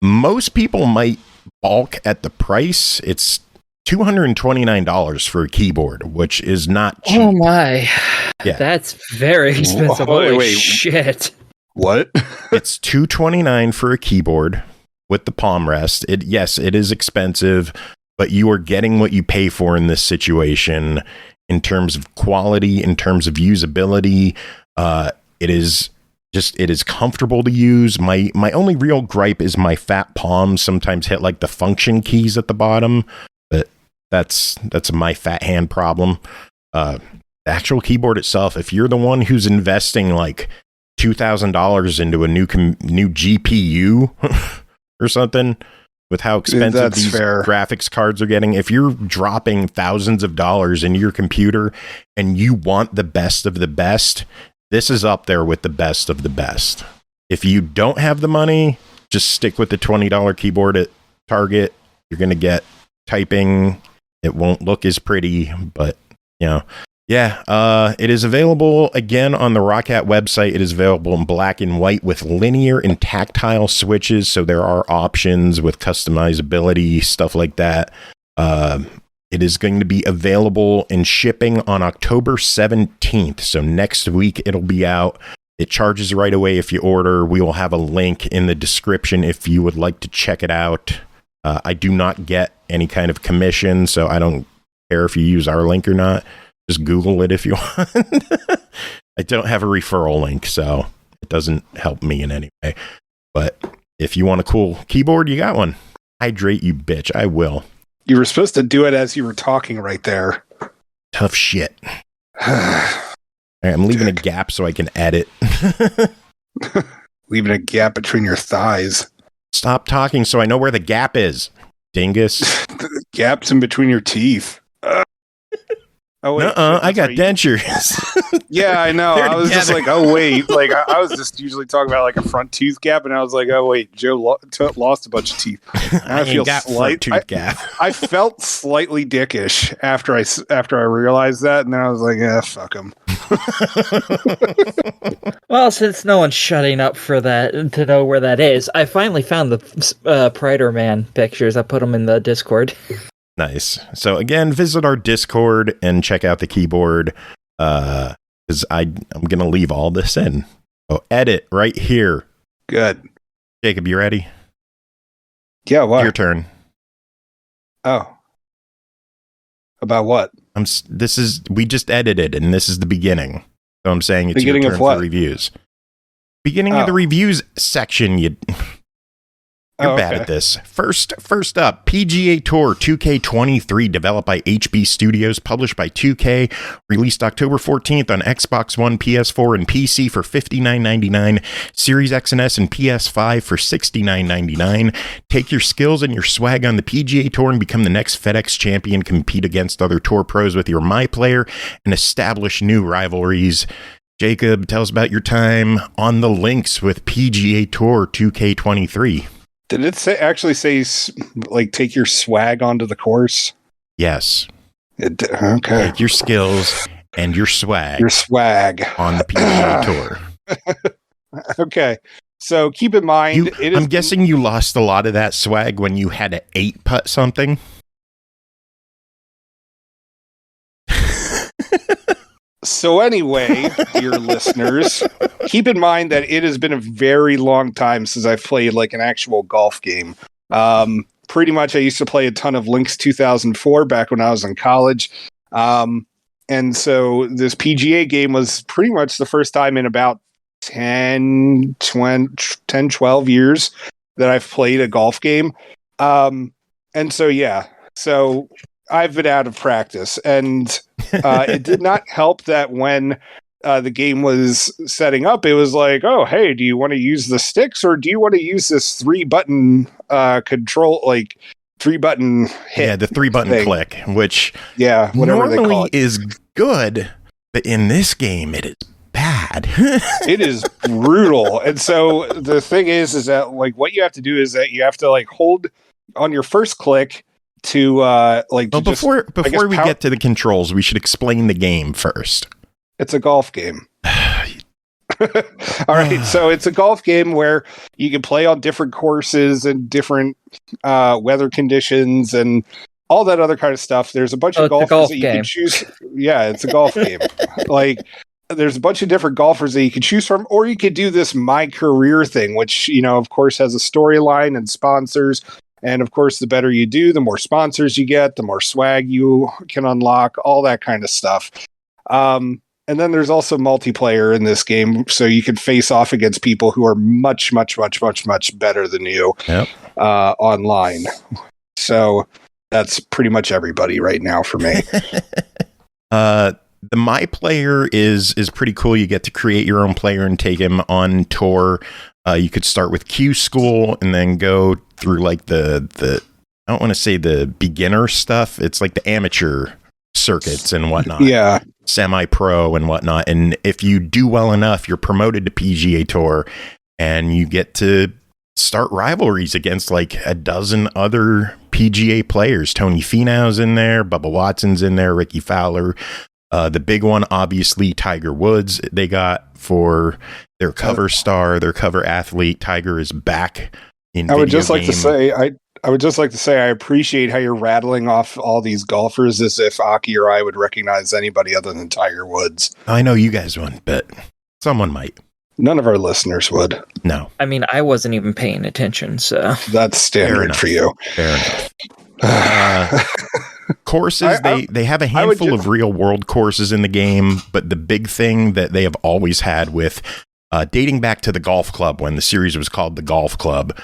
Most people might balk at the price. It's $229 for a keyboard, which is not cheap. Oh my. Yeah. That's very expensive. Holy shit. What? It's $229 for a keyboard with the palm rest. Yes, it is expensive, but you are getting what you pay for in this situation in terms of quality, in terms of usability. It is comfortable to use. My only real gripe is my fat palms sometimes hit like the function keys at the bottom, but that's my fat hand problem. The actual keyboard itself, if you're the one who's investing like $2,000 into a new GPU or something, with how expensive these graphics cards are getting, if you're dropping thousands of dollars into your computer and you want the best of the best, this is up there with the best of the best. If you don't have the money, just stick with the $20 keyboard at Target. You're going to get typing. It won't look as pretty, but it is available again on the Roccat website. It is available in black and white with linear and tactile switches. So there are options with customizability, stuff like that. It is going to be available in shipping on October 17th. So next week it'll be out. It charges right away if you order. We will have a link in the description if you would like to check it out. I do not get any kind of commission, so I don't care if you use our link or not. Just Google it if you want. I don't have a referral link, so it doesn't help me in any way. But if you want a cool keyboard, you got one. Hydrate, you bitch. I will. You were supposed to do it as you were talking right there. Tough shit. All right, I'm leaving a gap so I can edit. Leaving a gap between your thighs. Stop talking so I know where the gap is, dingus. The gap's in between your teeth. Oh wait, I got dentures. Yeah, I know. I was just like, oh wait, like I was just usually talking about like a front tooth gap, and I was like, oh wait, Joe lost a bunch of teeth. And I feel front tooth gap. I felt slightly dickish after I realized that, and then I was like, fuck him. Well, since no one's shutting up for that to know where that is, I finally found the Prider Man pictures. I put them in the Discord. Nice. So again, visit our Discord and check out the keyboard, because I'm going to leave all this in. Oh, edit right here. Good. Jacob, you ready? Yeah, what? Your turn. Oh. About what? We just edited, and this is the beginning. So I'm saying it's beginning your turn for reviews. Beginning of the reviews section, You're bad at this. First up, PGA Tour 2K23, developed by HB Studios, published by 2K, released October 14th on Xbox One, PS4, and PC for $59.99, Series X and S and PS5 for $69.99. Take your skills and your swag on the PGA Tour and become the next FedEx champion, compete against other tour pros with your My Player, and establish new rivalries. Jacob, tell us about your time on the links with PGA Tour 2K23. Did it actually say, like, take your swag onto the course? Yes. Okay. Take your skills and your swag. Your swag. On the PGA Tour. Okay. So keep in mind... I'm guessing you lost a lot of that swag when you had to 8-putt something? So anyway, dear listeners, keep in mind that it has been a very long time since I've played like an actual golf game. Pretty much I used to play a ton of Lynx 2004 back when I was in college. And so this PGA game was pretty much the first time in about 10, 12 years that I've played a golf game. And so, yeah, so I've been out of practice, and it did not help that when the game was setting up, it was like, oh, hey, do you want to use the sticks or do you want to use this 3-button control, like 3-button hit? Yeah, the 3-button click, which whatever normally they call it is good, but in this game it is bad. bad. It is brutal. And so the thing is that like what you have to do is that you have to like hold on your first click to before we get to the controls, we should explain the game first. It's a golf game. All right, so it's a golf game where you can play on different courses and different weather conditions and all that other kind of stuff. There's a bunch of golfers that you can choose. Yeah, it's a golf game. Like, there's a bunch of different golfers that you can choose from, or you could do this My Career thing, which, you know, of course, has a storyline and sponsors. And of course, the better you do, the more sponsors you get, the more swag you can unlock, all that kind of stuff. And then there's also multiplayer in this game, so you can face off against people who are much, much, much, much, much better than you online. So that's pretty much everybody right now for me. The My Player is pretty cool. You get to create your own player and take him on tour. You could start with Q School and then go through like the I don't want to say the beginner stuff. It's like the amateur circuits and whatnot. Yeah. Semi-pro and whatnot. And if you do well enough, you're promoted to PGA Tour and you get to start rivalries against like a dozen other PGA players. Tony Finau's in there, Bubba Watson's in there, Ricky Fowler. The big one, obviously, Tiger Woods. They got for their cover star, their cover athlete. Tiger is back in I would just like to say, I would just like to say I appreciate how you're rattling off all these golfers as if Aki or I would recognize anybody other than Tiger Woods. I know you guys wouldn't, but someone might. None of our listeners would. No. I mean, I wasn't even paying attention, so. That's standard for you. Fair enough. Courses, they have a handful of real world courses in the game, but the big thing that they have always had with dating back to the Golf Club, when the series was called the Golf Club,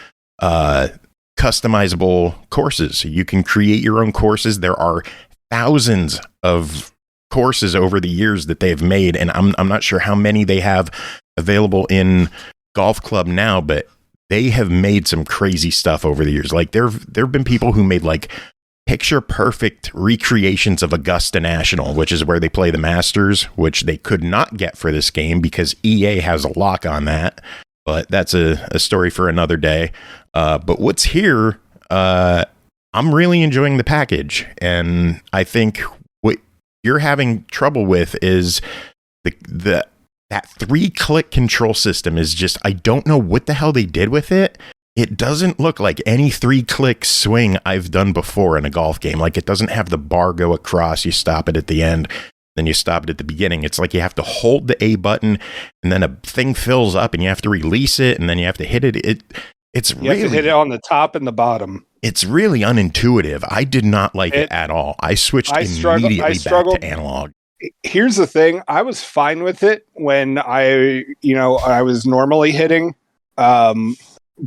customizable courses. You can create your own courses. There are thousands of courses over the years that they've made, and I'm not sure how many they have available in Golf Club now, but they have made some crazy stuff over the years. Like there've been people who made like picture perfect recreations of Augusta National, which is where they play the Masters, which they could not get for this game because EA has a lock on that. But that's a story for another day. But what's here, I'm really enjoying the package. And I think what you're having trouble with is that 3-click control system is just, I don't know what the hell they did with it. It doesn't look like any 3-click swing I've done before in a golf game. Like, it doesn't have the bar go across. You stop it at the end, then you stop it at the beginning. It's like you have to hold the A button, and then a thing fills up, and you have to release it, and then you have to hit it. You have to hit it on the top and the bottom. It's really unintuitive. I did not like it at all. I switched immediately back to analog. Here's the thing. I was fine with it when I was normally hitting.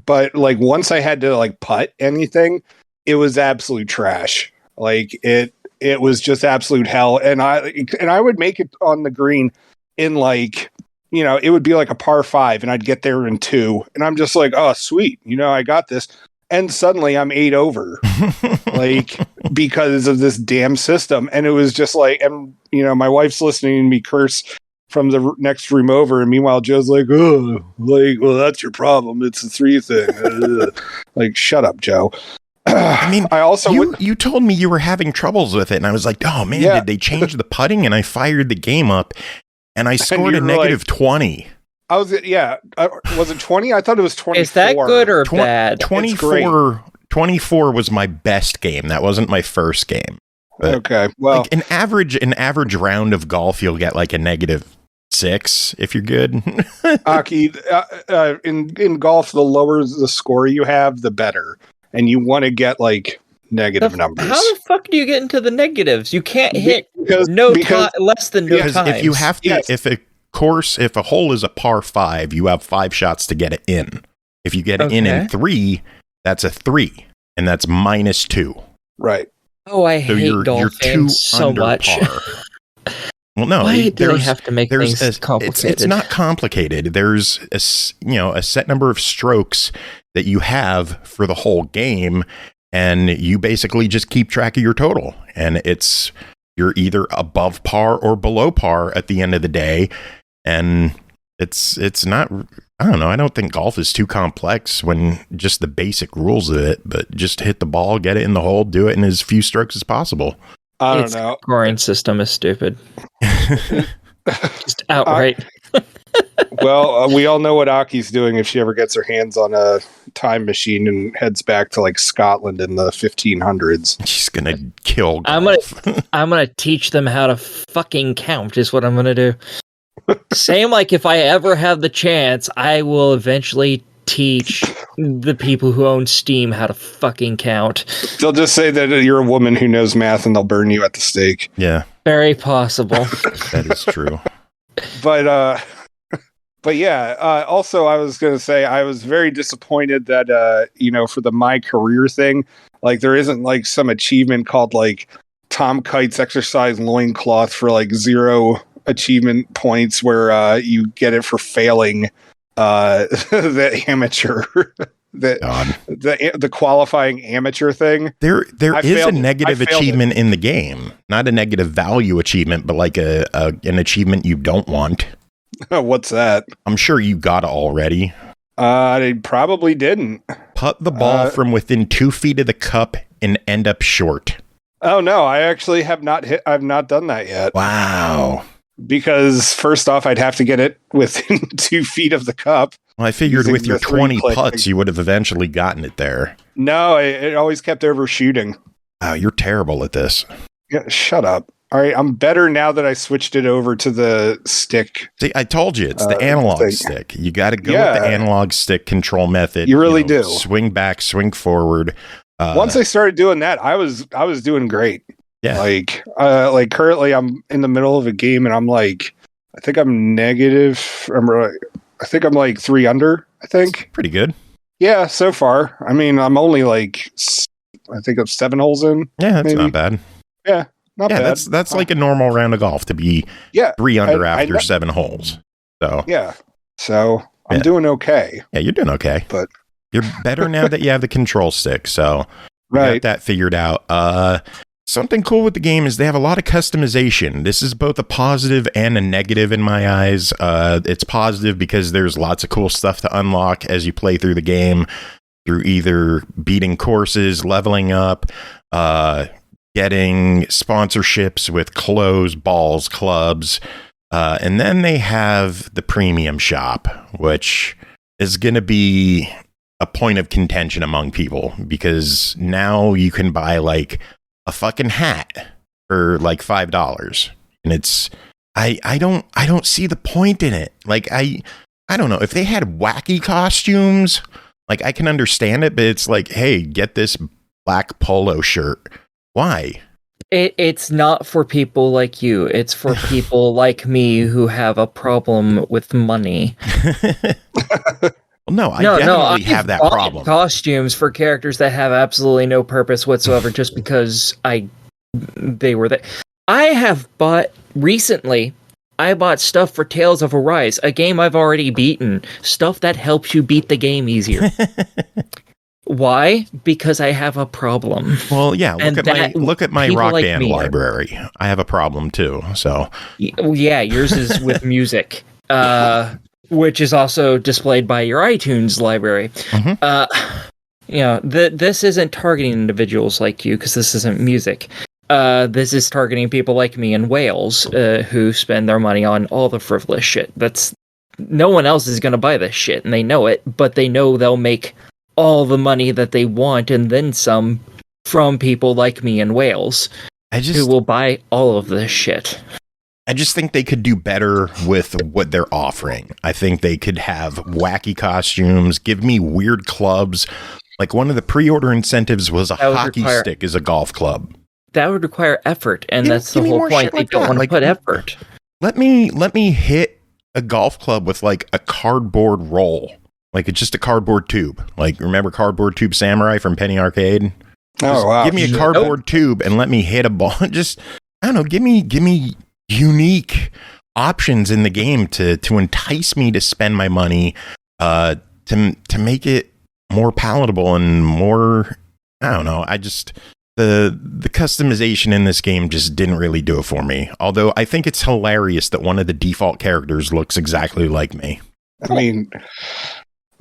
But like once I had to like putt anything, it was absolute trash. Like it was just absolute hell. And I would make it on the green in like, it would be like a par 5 and I'd get there in 2 and I'm just like, oh sweet. I got this. And suddenly I'm 8 over, like because of this damn system. And it was just like, and my wife's listening to me curse from the next room over, and meanwhile Joe's like, oh, like, well, that's your problem. It's a 3 thing. Like, shut up, Joe. I mean, you told me you were having troubles with it, and I was like, oh man, did they change the putting? And I fired the game up, and I scored a negative 20. Was it 20? I thought it was 24. Is that good or bad? 24 was my best game. That wasn't my first game. But okay, well, like an average round of golf, you'll get like a negative 6 if you're good. Aki, in golf, the lower the score you have, the better, and you want to get like negative numbers. How the fuck do you get into the negatives? You can't hit less than no times. If you have to, if a hole is a par 5, you have 5 shots to get it in. If you get it in 3, that's a 3, and that's -2. Right. Oh, I hate golfing so much. Well, no, why do they have to make things complicated? It's not complicated. There's a set number of strokes that you have for the whole game, and you basically just keep track of your total. And you're either above par or below par at the end of the day. And It's not, I don't know. I don't think golf is too complex when just the basic rules of it, but just hit the ball, get it in the hole, do it in as few strokes as possible. I don't know. Scoring system is stupid. Just outright. Well, we all know what Aki's doing if she ever gets her hands on a time machine and heads back to like Scotland in the 1500s. She's gonna kill golf. I'm gonna teach them how to fucking count is what I'm gonna do. Same like if I ever have the chance, I will eventually teach the people who own Steam how to fucking count. They'll just say that you're a woman who knows math and they'll burn you at the stake. Yeah. Very possible. That is true. But yeah, also I was going to say I was very disappointed that, for the My Career thing, like there isn't like some achievement called like Tom Kite's exercise loincloth for like 0 achievement points where you get it for failing the amateur, the qualifying amateur thing. There is a negative achievement in the game, not a negative value achievement, but like an achievement you don't want. What's that? I'm sure you got it already. I probably didn't. Putt the ball from within 2 feet of the cup and end up short. Oh no, I actually have not I've not done that yet. Wow. Because first off, I'd have to get it within 2 feet of the cup. Well, I figured with your 20 putts, you would have eventually gotten it there. No, it always kept overshooting. Oh, you're terrible at this. Yeah, shut up. All right, I'm better now that I switched it over to the stick. See, I told you, it's the analog stick. You got to go with the analog stick control method. You really do. Swing back, swing forward. Once I started doing that, I was doing great. Yeah. Like currently I'm in the middle of a game and I'm like, I think I'm negative. I think I'm like 3 under, I think. That's pretty good. Yeah, so far. I mean, I'm only like, I think I'm 7 holes in. Yeah, that's maybe. not bad. Yeah. Not bad. That's like a normal round of golf to be 3 under after 7 holes. So yeah, so I'm doing okay. Yeah, you're doing okay, but you're better now that you have the control stick. So we got that figured out. Something cool with the game is they have a lot of customization. This is both a positive and a negative in my eyes. It's positive because there's lots of cool stuff to unlock as you play through the game, through either beating courses, leveling up, getting sponsorships with clothes, balls, clubs. And then they have the premium shop, which is going to be a point of contention among people because now you can buy like a fucking hat for like $5. And it's, I don't see the point in it. Like, I don't know if they had wacky costumes, like I can understand it, but it's like, hey, get this black polo shirt. Why? It's not for people like you. It's for people like me who have a problem with money. Well, no, I definitely have that problem. Costumes for characters that have absolutely no purpose whatsoever just because they were there. I have bought recently. I bought stuff for Tales of Arise, a game I've already beaten. Stuff that helps you beat the game easier. Why? Because I have a problem. Well, yeah. Look at my Rock Band library. I have a problem too. So yeah, yours is with music, which is also displayed by your iTunes library. Mm-hmm. This isn't targeting individuals like you because this isn't music. This is targeting people like me in Wales who spend their money on all the frivolous shit. No one else is going to buy this shit, and they know it, but they know they'll make all the money that they want and then some from people like me in Wales who will buy all of this shit. I just think they could do better with what they're offering. I think they could have wacky costumes, give me weird clubs. Like one of the pre-order incentives was a hockey stick as a golf club. That would require effort, and that's the whole point. They don't want to put effort. Let me hit a golf club with like a cardboard roll. Like it's just a cardboard tube. Like remember Cardboard Tube Samurai from Penny Arcade? Oh wow. Give me a cardboard tube and let me hit a ball. Just I don't know, give me unique options in the game to entice me to spend my money to make it more palatable and more I don't know. the customization in this game just didn't really do it for me. Although I think it's hilarious that one of the default characters looks exactly like me. I mean,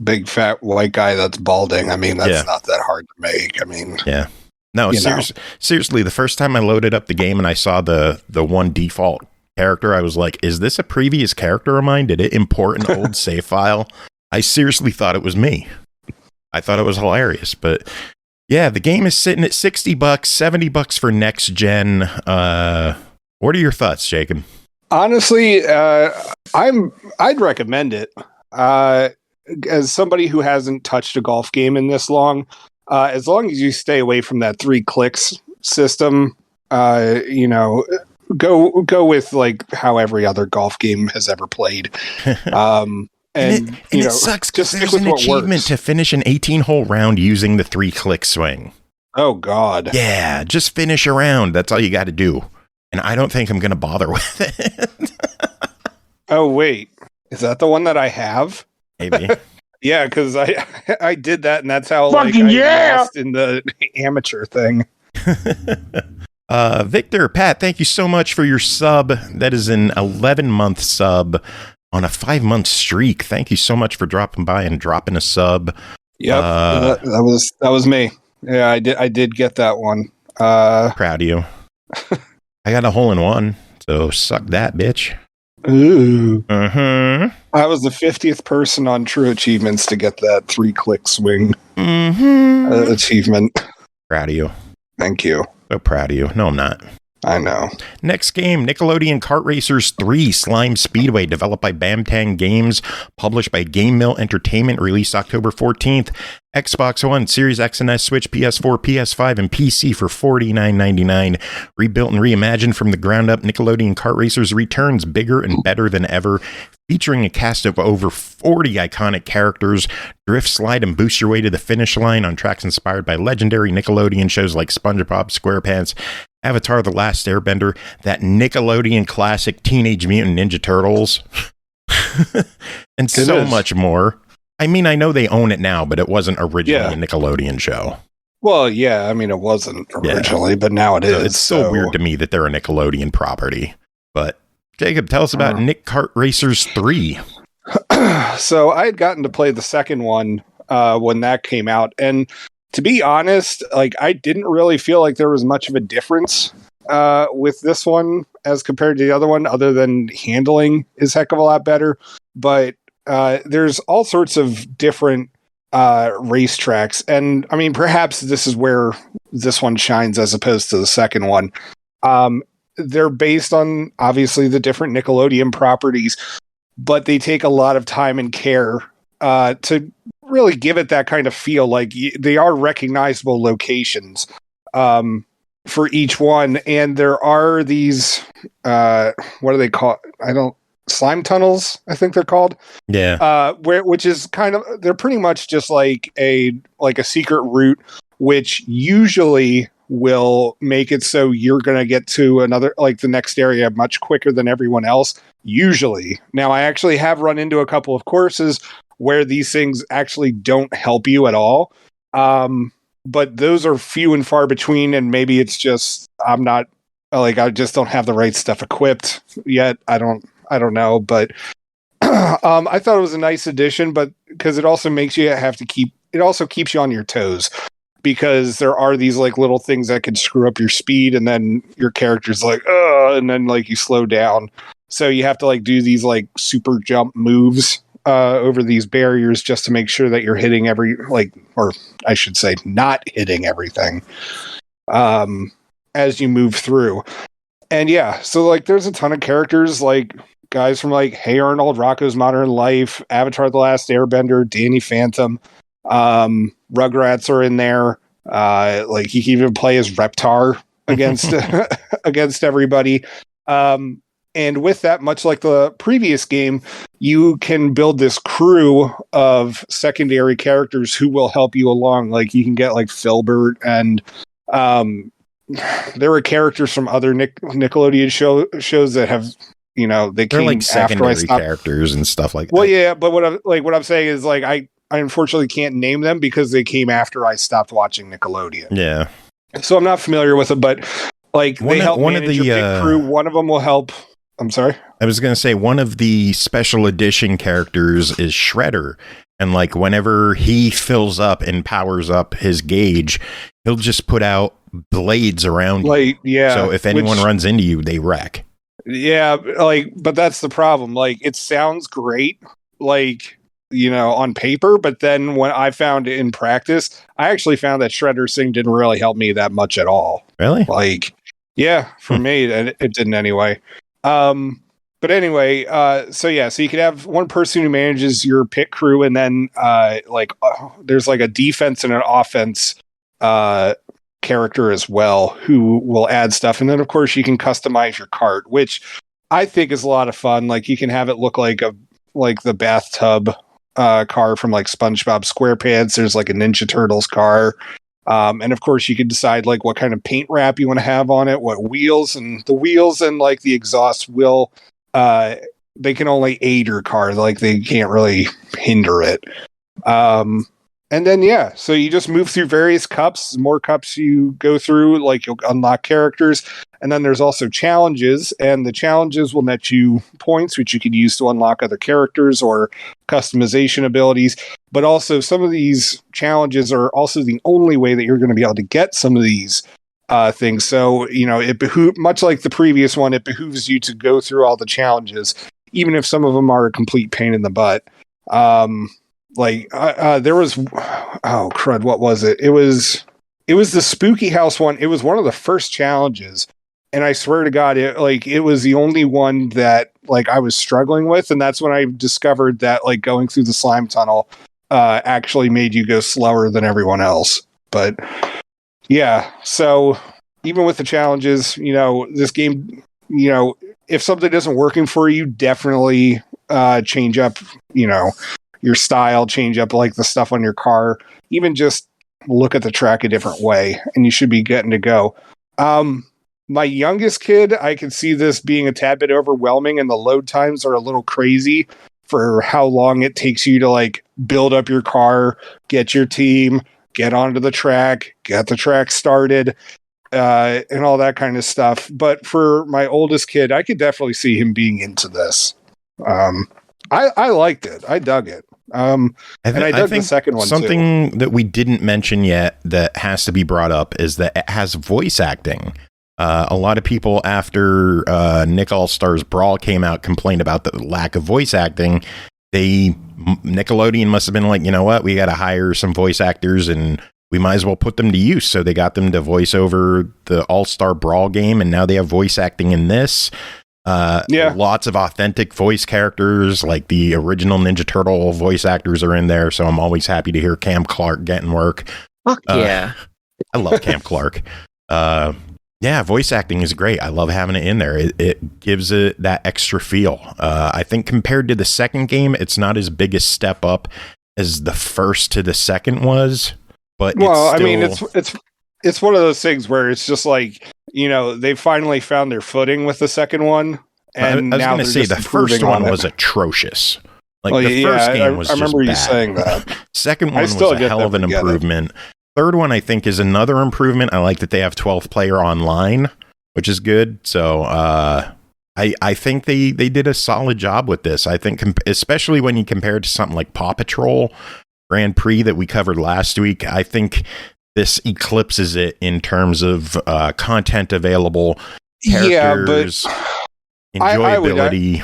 big fat white guy that's balding. I mean, that's not that hard to make. I mean, yeah. No, seriously, the first time I loaded up the game and I saw the one default character, I was like, is this a previous character of mine? Did it import an old save file? I seriously thought it was me. I thought it was hilarious, but yeah, the game is sitting at $60, $70 for next gen. What are your thoughts, Jacob? Honestly, I'd recommend it. As somebody who hasn't touched a golf game in this long, as long as you stay away from that 3 clicks system, go with like how every other golf game has ever played. And it sucks because there's an achievement to finish an 18-hole round using the 3-click swing. Oh, God. Yeah, just finish a round. That's all you got to do. And I don't think I'm going to bother with it. Oh, wait. Is that the one that I have? Maybe. Yeah, because I did that, and that's how I lost in the amateur thing. Victor, Pat, thank you so much for your sub. That is an 11-month sub on a 5-month streak. Thank you so much for dropping by and dropping a sub. Yep, that was me. Yeah, I did get that one. Proud of you. I got a hole-in-one, so suck that, bitch. Ooh. I was the 50th person on True Achievements to get that 3-click swing achievement. Proud of you. Thank you. So proud of you. No, I'm not. I know. Next game, Nickelodeon Kart Racers 3 Slime Speedway, developed by BamTang Games, published by GameMill Entertainment, released October 14th. Xbox One, Series X and S, Switch, PS4, PS5, and PC for $49.99. Rebuilt and reimagined from the ground up, Nickelodeon Kart Racers returns bigger and better than ever, featuring a cast of over 40 iconic characters. Drift, slide, and boost your way to the finish line on tracks inspired by legendary Nickelodeon shows like SpongeBob SquarePants, Avatar: The Last Airbender, that Nickelodeon classic Teenage Mutant Ninja Turtles, and so much more. I mean, I know they own it now, but it wasn't originally a Nickelodeon show. Well, yeah, I mean, it wasn't originally, but now it is. It's so weird to me that they're a Nickelodeon property. But Jacob, tell us about Nick Kart Racers 3. So I had gotten to play the second one when that came out, and to be honest, like I didn't really feel like there was much of a difference with this one as compared to the other one, other than handling is heck of a lot better. But there's all sorts of different racetracks, and I mean, perhaps this is where this one shines as opposed to the second one. They're based on obviously the different Nickelodeon properties, but they take a lot of time and care to really give it that kind of feel. Like they are recognizable locations for each one, and there are these what do they call? Slime tunnels, I think they're called. Yeah. Which is kind of, they're pretty much just like a secret route, which usually will make it so you're going to get to another, like the next area much quicker than everyone else. Usually. Now, I actually have run into a couple of courses where these things actually don't help you at all. But those are few and far between, and maybe it's just, I just don't have the right stuff equipped yet. I don't know, but I thought it was a nice addition, but because it also makes you it also keeps you on your toes, because there are these like little things that can screw up your speed, and then your character's like, and then like you slow down. So you have to like do these like super jump moves over these barriers just to make sure that you're hitting or I should say not hitting everything as you move through. And yeah, so like there's a ton of characters, like guys from like Hey Arnold, Rocko's Modern Life, Avatar: The Last Airbender, Danny Phantom, Rugrats are in there. Like he can even play as Reptar against against everybody. And with that, much like the previous game, you can build this crew of secondary characters who will help you along. Like you can get like Filbert, and there were characters from other Nickelodeon shows that have, they came like secondary characters and stuff like that. Well, yeah, but what I'm saying is like I unfortunately can't name them because they came after I stopped watching Nickelodeon. Yeah. So I'm not familiar with it, but like they help one manage of the your pit crew. One of them will help. I'm sorry. I was going to say one of the special edition characters is Shredder. And like whenever he fills up and powers up his gauge, he'll just put out blades around you. Yeah. So if anyone runs into you, they wreck. Yeah, but that's the problem. Like, it sounds great, like, on paper, but then when I found it in practice, I actually found that Shredder's thing didn't really help me that much at all. Really? Like, yeah, for me, it didn't anyway. But anyway, so you could have one person who manages your pit crew, and then there's like a defense and an offense character as well who will add stuff. And then of course you can customize your cart, which I think is a lot of fun. Like you can have it look like the bathtub car from like SpongeBob SquarePants. There's like a Ninja Turtles car. And of course you can decide like what kind of paint wrap you want to have on it, what wheels, and the wheels and like the exhaust will, they can only aid your car. Like they can't really hinder it. And then, so you just move through various cups. The more cups you go through, like you'll unlock characters. And then there's also challenges, and the challenges will net you points, which you can use to unlock other characters or customization abilities. But also some of these challenges are also the only way that you're going to be able to get some of these things. So, much like the previous one, it behooves you to go through all the challenges, even if some of them are a complete pain in the butt. There was, crud, what was it? It was the Spooky House one. It was one of the first challenges, and I swear to God, it was the only one that like I was struggling with, and that's when I discovered that like going through the slime tunnel actually made you go slower than everyone else. But yeah, so even with the challenges, this game, if something isn't working for you, definitely change up, your style, change up like the stuff on your car, even just look at the track a different way, and you should be getting to go. My youngest kid, I can see this being a tad bit overwhelming, and the load times are a little crazy for how long it takes you to like build up your car, get your team, get onto the track, get the track started, and all that kind of stuff. But for my oldest kid, I could definitely see him being into this. I liked it. I dug it. And I dug the second one something too. That we didn't mention yet that has to be brought up is that it has voice acting. A lot of people after Nick All-Stars Brawl came out complained about the lack of voice acting. Nickelodeon must have been like, you know what, we got to hire some voice actors and we might as well put them to use. So they got them to voice over the All-Star Brawl game, and now they have voice acting in this. Lots of authentic voice characters, like the original Ninja Turtle voice actors are in there, so I'm always happy to hear Cam Clark getting work. Fuck yeah. I love Cam Clark. Voice acting is great. I love having it in there. It gives it that extra feel. I think compared to the second game, it's not as big a step up as the first to the second was, but it's one of those things where it's just like, they finally found their footing with the second one. And I was going to say the first one was atrocious. Like the first game was I remember just you bad. saying that. Second one was a hell of an improvement. Third one, I think, is another improvement. I like that they have 12 player online, which is good. So I think they did a solid job with this. I think, especially when you compare it to something like Paw Patrol Grand Prix that we covered last week, I think this eclipses it in terms of content available, characters, enjoyability.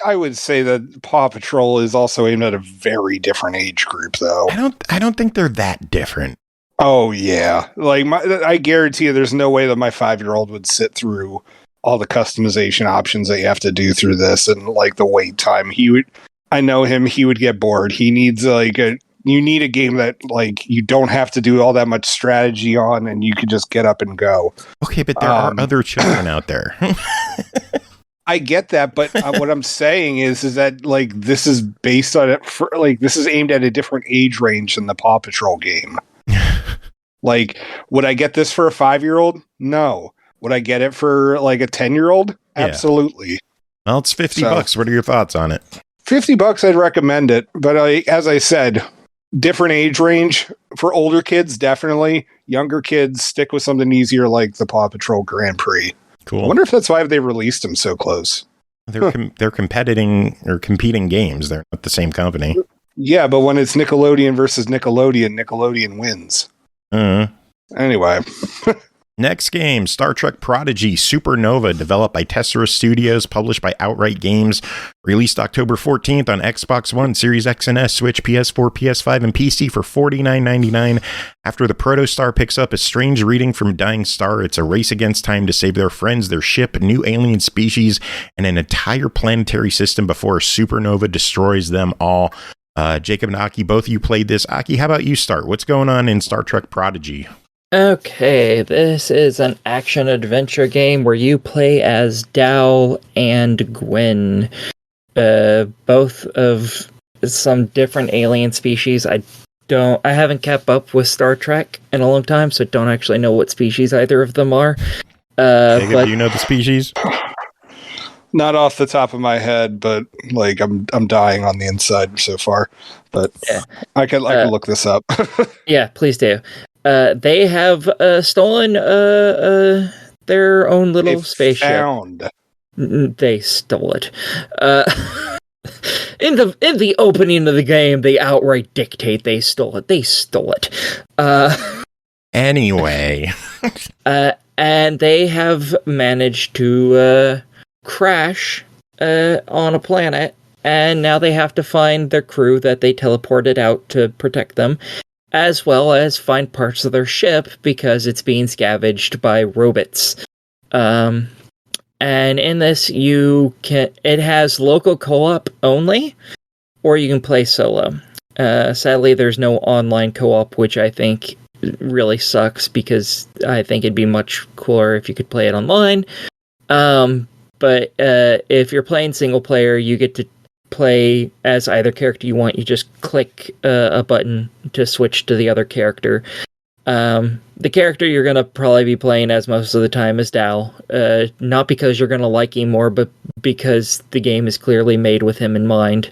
I would say that Paw Patrol is also aimed at a very different age group, though. I don't think they're that different. Oh yeah, like I guarantee you, there's no way that my 5-year-old would sit through all the customization options that you have to do through this, and like the wait time. I know him. He would get bored. He needs you need a game that like you don't have to do all that much strategy on, and you can just get up and go. Okay, but there are other children out there. I get that, but what I'm saying is that like this is based on it for like this is aimed at a different age range than the Paw Patrol game. Like, would I get this for a 5-year-old? No. Would I get it for like a 10-year-old? Absolutely. Well, it's $50. What are your thoughts on it? $50, I'd recommend it. But as I said, different age range for older kids, definitely. Younger kids, stick with something easier like the Paw Patrol Grand Prix. Cool. I wonder if that's why they released them so close. They're competing games. They're not the same company. Yeah, but when it's Nickelodeon versus Nickelodeon, Nickelodeon wins. Anyway. Next game, Star Trek Prodigy Supernova, developed by Tessera Studios, published by Outright Games, released October 14th on Xbox One, Series X and S, Switch, PS4, PS5, and PC for $49.99. After the protostar picks up a strange reading from Dying Star, it's a race against time to save their friends, their ship, new alien species, and an entire planetary system before a supernova destroys them all. Jacob and Aki, both of you played this. Aki, how about you start? What's going on in Star Trek Prodigy? Okay, this is an action-adventure game where you play as Dal and Gwen, both of some different alien species. I haven't kept up with Star Trek in a long time, so don't actually know what species either of them are. Jacob, do you know the species? Not off the top of my head, but like I'm dying on the inside so far. But yeah. I can look this up. Yeah, please do. They have stolen their own little spaceship. They stole it. In the opening of the game, they outright dictate they stole it. They stole it. Anyway. And they have managed to crash on a planet, and now they have to find their crew that they teleported out to protect them, as well as find parts of their ship because it's being scavenged by robots. And in this, it has local co-op only, or you can play solo. Sadly, there's no online co-op, which I think really sucks because I think it'd be much cooler if you could play it online. But if you're playing single player, you get to play as either character you want. You just click a button to switch to the other character. The character you're going to probably be playing as most of the time is Dal. Not because you're going to like him more, but because the game is clearly made with him in mind.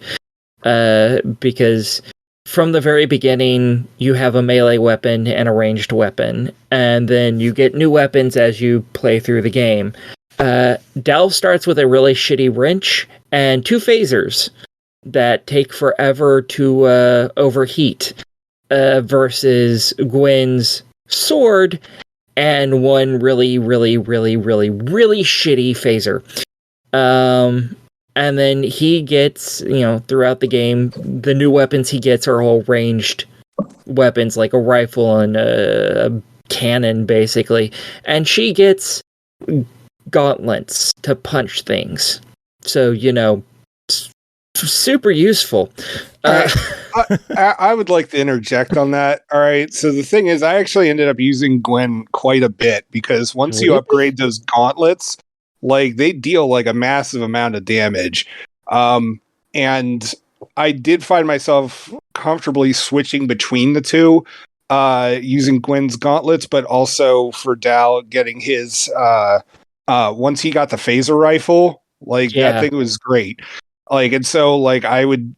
Because from the very beginning, you have a melee weapon and a ranged weapon, and then you get new weapons as you play through the game. Dal starts with a really shitty wrench and 2 phasers that take forever to overheat, versus Gwen's sword and one really, really, really, really, really shitty phaser. And then he gets, throughout the game, the new weapons he gets are all ranged weapons, like a rifle and a cannon, basically. And she gets gauntlets to punch things. So, super useful. I would like to interject on that. All right. So the thing is, I actually ended up using Gwen quite a bit because once you upgrade those gauntlets, like they deal like a massive amount of damage. And I did find myself comfortably switching between the two, using Gwen's gauntlets, but also for Dal getting his, once he got the phaser rifle, that thing was great. And so I would,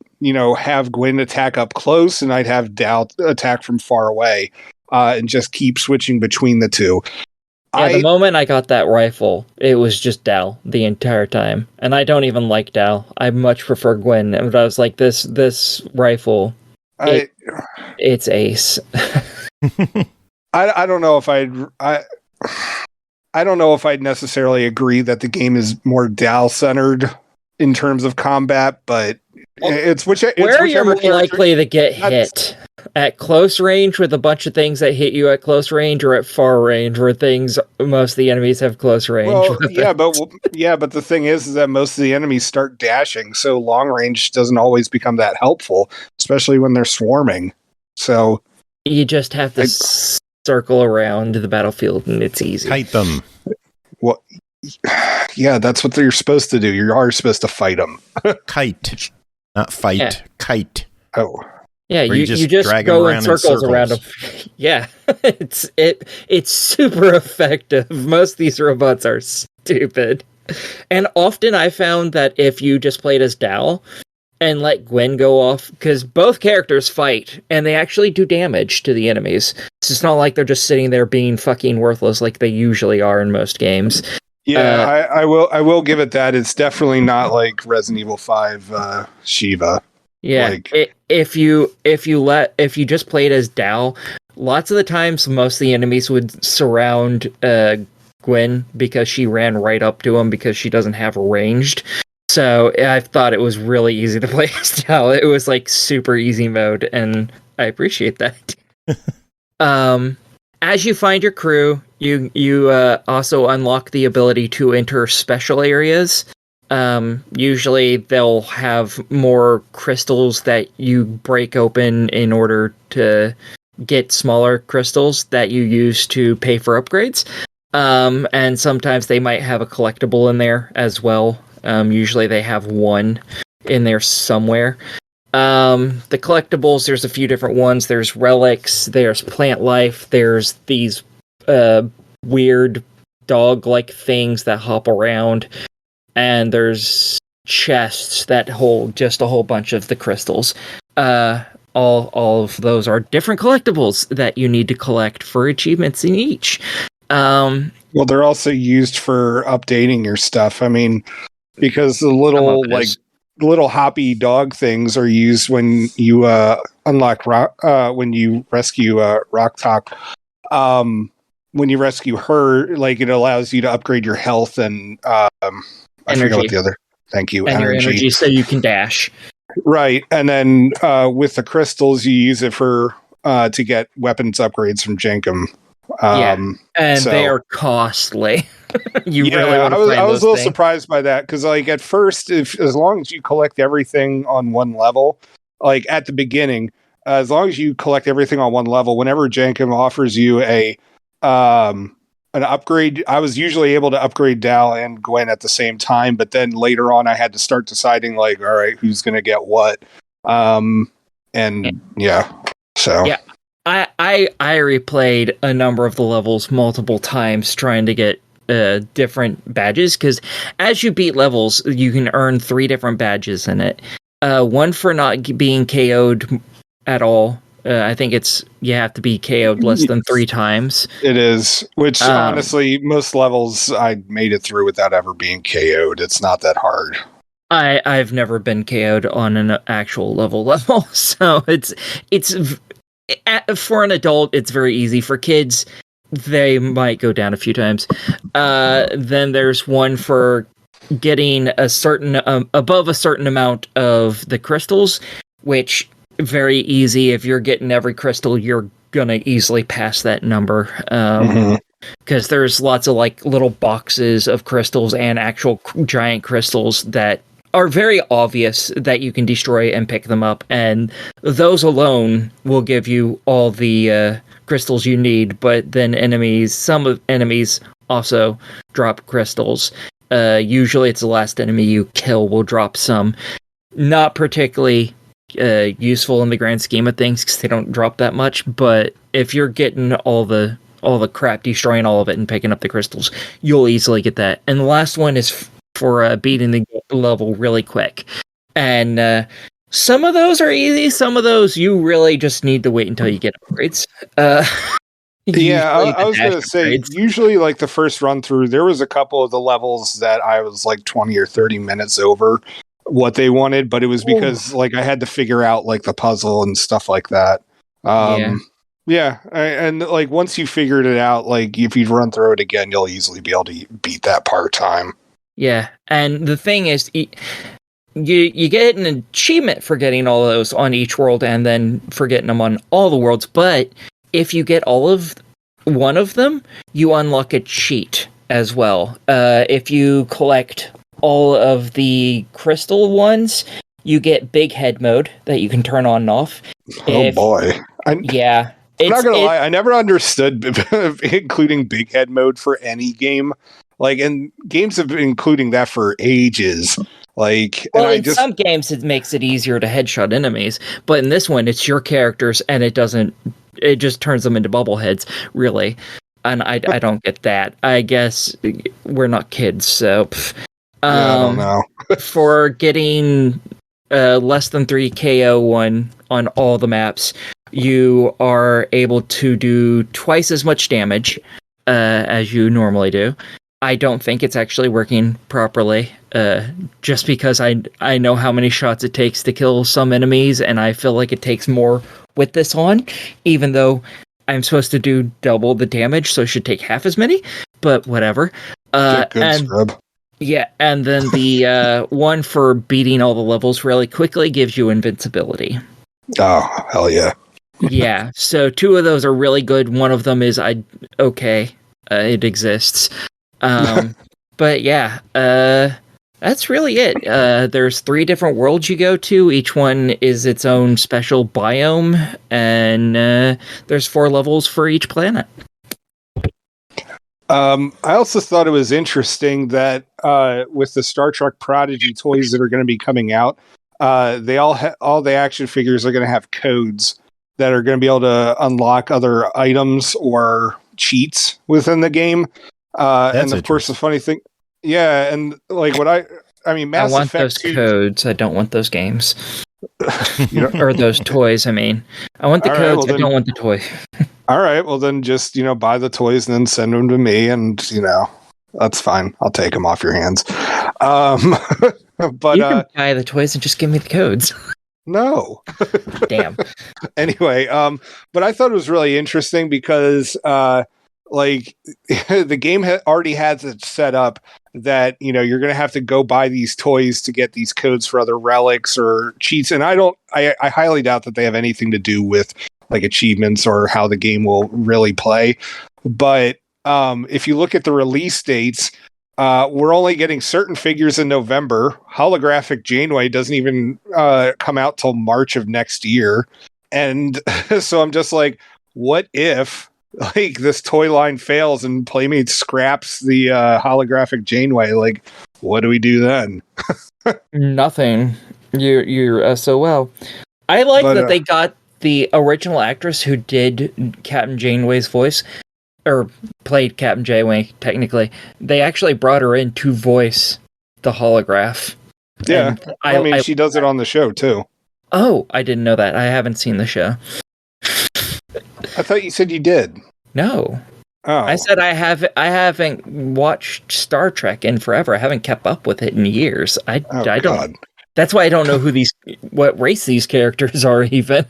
have Gwen attack up close and I'd have Dal attack from far away, and just keep switching between the two. Yeah, the moment I got that rifle, it was just Dal the entire time. And I don't even like Dal. I much prefer Gwen. But I was like, this rifle, it's ace. I don't know if I don't know if I'd necessarily agree that the game is more Dal centered in terms of combat, but where you're more likely to get hit. At close range with a bunch of things that hit you at close range, or at far range where most of the enemies have close range. Well, but the thing is that most of the enemies start dashing, so long range doesn't always become that helpful, especially when they're swarming. So you just have to circle around the battlefield and it's easy. Kite them. Well, yeah, that's what you're supposed to do. You are supposed to fight them. Kite, not fight. Yeah. Kite. Oh. Yeah, you just go in circles around them. Yeah, it's super effective. Most of these robots are stupid. And often I found that if you just played as Dal, and let Gwen go off, because both characters fight, and they actually do damage to the enemies. So it's not like they're just sitting there being fucking worthless like they usually are in most games. Yeah, I will give it that. It's definitely not like Resident Evil 5 Shiva. Yeah, if you just played as Dal, lots of the times most of the enemies would surround Gwen because she ran right up to him because she doesn't have ranged. So I thought it was really easy to play as Dal. It was like super easy mode, and I appreciate that. As you find your crew, you also unlock the ability to enter special areas. Usually they'll have more crystals that you break open in order to get smaller crystals that you use to pay for upgrades. And sometimes they might have a collectible in there as well. Usually they have one in there somewhere. The collectibles, there's a few different ones. There's relics, there's plant life, there's these weird dog-like things that hop around, and there's chests that hold just a whole bunch of the crystals. All of those are different collectibles that you need to collect for achievements in each. Well, they're also used for updating your stuff. I mean, because the little hoppy dog things are used when you unlock when you rescue Roccat. When you rescue her, like, it allows you to upgrade your health and I forget what the other. Thank you, and your energy, so you can dash. Right, and then with the crystals, you use it for to get weapons upgrades from Jacob. And they are costly. I was a little surprised by that, because like at first, as long as you collect everything on one level, like at the beginning, as long as you collect everything on one level, whenever Jacob offers you an upgrade, I was usually able to upgrade Dal and Gwen at the same time, but then later on I had to start deciding, like, all right, who's gonna get what. I replayed a number of the levels multiple times trying to get different badges, because as you beat levels, you can earn 3 different badges in it. One for not being KO'd at all. I think you have to be KO'd less than 3 times. It is, which honestly, most levels I made it through without ever being KO'd. It's not that hard. I've never been KO'd on an actual level, so it's for an adult, it's very easy. For kids, they might go down a few times. Then there's one for getting a certain above a certain amount of the crystals, which very easy. If you're getting every crystal, you're gonna easily pass that number. Because there's lots of like little boxes of crystals and actual giant crystals that are very obvious that you can destroy and pick them up, and those alone will give you all the crystals you need. But then some enemies also drop crystals. Usually it's the last enemy you kill will drop some. Not particularly useful in the grand scheme of things, because they don't drop that much, but if you're getting all the crap, destroying all of it and picking up the crystals, you'll easily get that. And the last one is for beating the level really quick. And some of those are easy, some of those you really just need to wait until you get upgrades. I was going to say, usually like the first run through, there was a couple of the levels that I was like 20 or 30 minutes over what they wanted, but it was because like I had to figure out like the puzzle and stuff like that. And like once you figured it out, like if you run through it again, you'll easily be able to beat that part time. Yeah, and the thing is, you get an achievement for getting all of those on each world and then for getting them on all the worlds, but if you get all of one of them, you unlock a cheat as well. If you collect all of the crystal ones, you get big head mode that you can turn on and off. I'm not gonna lie, I never understood including big head mode for any game. Like, and games have been including that for ages. Like, in some games it makes it easier to headshot enemies, but in this one it's your characters and it just turns them into bubbleheads, really. And I don't get that. I guess we're not kids, so I don't know. For getting less than 3 KO one on all the maps, you are able to do twice as much damage as you normally do. I don't think it's actually working properly, just because I know how many shots it takes to kill some enemies, and I feel like it takes more with this on, even though I'm supposed to do double the damage, so it should take half as many, but whatever. Scrub. Yeah, and then the one for beating all the levels really quickly gives you invincibility. Oh, hell yeah. Yeah, so 2 of those are really good. One of them is okay, it exists. But yeah, that's really it. There's 3 different worlds you go to. Each one is its own special biome, and there's 4 levels for each planet. I also thought it was interesting that with the Star Trek Prodigy toys that are going to be coming out, they all the action figures are going to have codes that are going to be able to unlock other items or cheats within the game. And of course, the funny thing, yeah, and like I mean, Mass I want Effect those 2, codes. I don't want those games. Or those toys. I mean, I want the codes. I don't want the toy. All right, well then just, buy the toys and then send them to me, and that's fine. I'll take them off your hands. But you can buy the toys and just give me the codes. No. Damn. Anyway, but I thought it was really interesting because the game already has it set up that you're going to have to go buy these toys to get these codes for other relics or cheats, and I highly doubt that they have anything to do with like achievements or how the game will really play. But if you look at the release dates, we're only getting certain figures in November. Holographic Janeway doesn't even come out till March of next year. And so I'm just like, what if this toy line fails and Playmate scraps the holographic Janeway? Like, what do we do then? Nothing. You're SOL. I like that they got the original actress who did Captain Janeway's voice, or played Captain Janeway, technically. They actually brought her in to voice the holograph. Yeah, I mean, she does it on the show, too. Oh, I didn't know that. I haven't seen the show. I thought you said you did. No. Oh. I said I haven't watched Star Trek in forever. I haven't kept up with it in years. I don't. God. That's why I don't know what race these characters are even.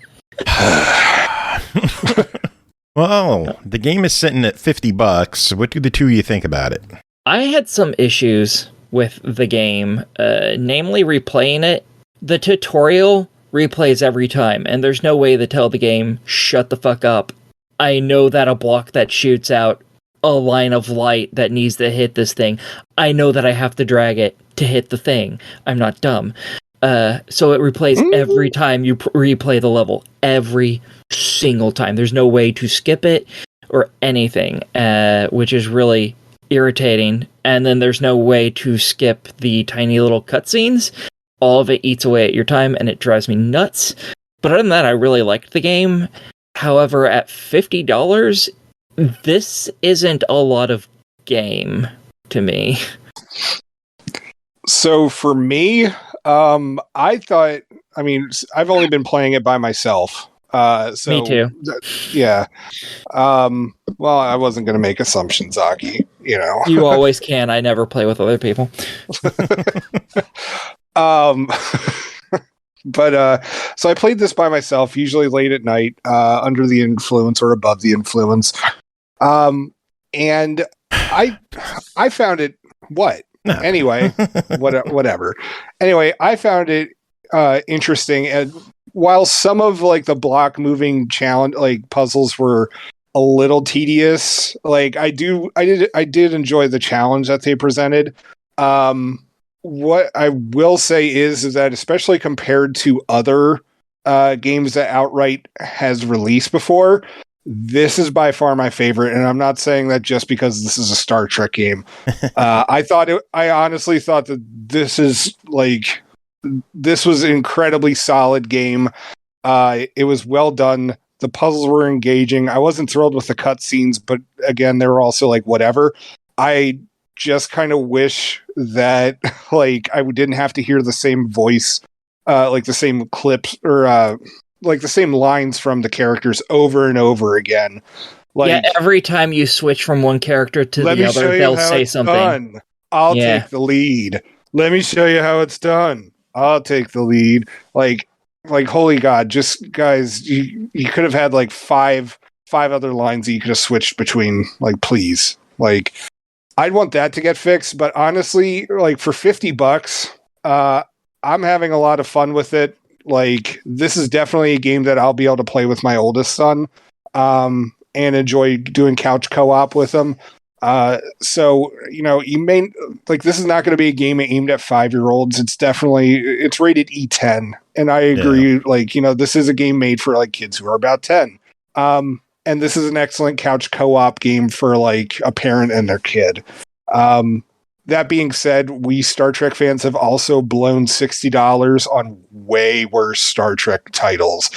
Well, the game is sitting at $50. What do the 2 of you think about it? I had some issues with the game, namely replaying it. The tutorial replays every time, and there's no way to tell the game, shut the fuck up. I know that a block that shoots out a line of light that needs to hit this thing, I know that I have to drag it to hit the thing. I'm not dumb. So it replays every time you replay the level. Every single time. There's no way to skip it or anything, which is really irritating. And then there's no way to skip the tiny little cutscenes. All of it eats away at your time, and it drives me nuts. But other than that, I really liked the game. However, at $50, this isn't a lot of game to me. So for me, I thought, I've only been playing it by myself. Me too. Yeah. Well, I wasn't going to make assumptions, Aki, You always can. I never play with other people. But so I played this by myself, usually late at night, under the influence or above the influence. And I found it anyway, whatever. Anyway, I found it interesting, and while some of the block moving challenge puzzles were a little tedious, I did enjoy the challenge that they presented. What I will say is that, especially compared to other games that Outright has released before, this is by far my favorite, and I'm not saying that just because this is a Star Trek game. I honestly thought that this was an incredibly solid game. It was well done. The puzzles were engaging. I wasn't thrilled with the cutscenes, but again, they were also whatever. I just kind of wish that I didn't have to hear the same voice like the same clips or like the same lines from the characters over and over again. Like, yeah, every time you switch from one character to the other, they'll say something. Done. I'll take the lead. Let me show you how it's done. I'll take the lead. Like holy God, just guys, you could have had like five other lines that you could have switched between. Like, please. Like, I'd want that to get fixed, but honestly, like for $50, I'm having a lot of fun with it. Like, this is definitely a game that I'll be able to play with my oldest son, and enjoy doing couch co-op with him. So, you know, you may like, this is not going to be a game aimed at 5-year-olds. It's rated E10. And I agree. Yeah. Like, you know, this is a game made for like kids who are about 10. And this is an excellent couch co-op game for like a parent and their kid. That being said, we Star Trek fans have also blown $60 on way worse Star Trek titles.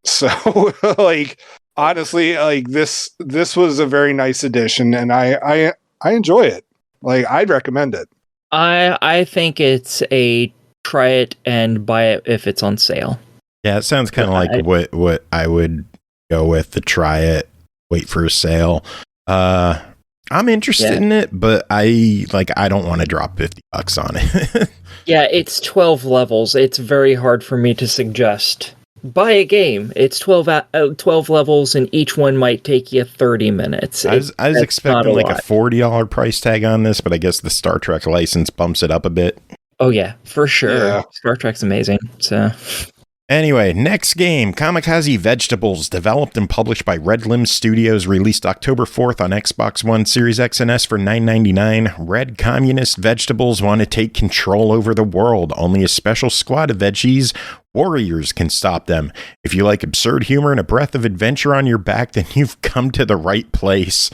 So like, honestly, like this was a very nice addition, and I enjoy it. Like, I'd recommend it. I think it's a try it and buy it if it's on sale. Yeah, it sounds kind of like what I would go with, the try it, wait for a sale. I'm interested in it, but I don't want to drop $50 on it. Yeah, it's 12 levels. It's very hard for me to suggest buy a game. It's 12 levels, and each one might take you 30 minutes. I was expecting like a $40 price tag on this, but I guess the Star Trek license bumps it up a bit. Oh yeah, for sure. Yeah. Star Trek's amazing. So anyway, next game, Kamikaze Vegetables, developed and published by Red Limb Studios, released October 4th on Xbox One, Series X and S for $9.99. Red communist vegetables want to take control over the world. Only a special squad of veggies warriors can stop them. If you like absurd humor and a breath of adventure on your back, then you've come to the right place.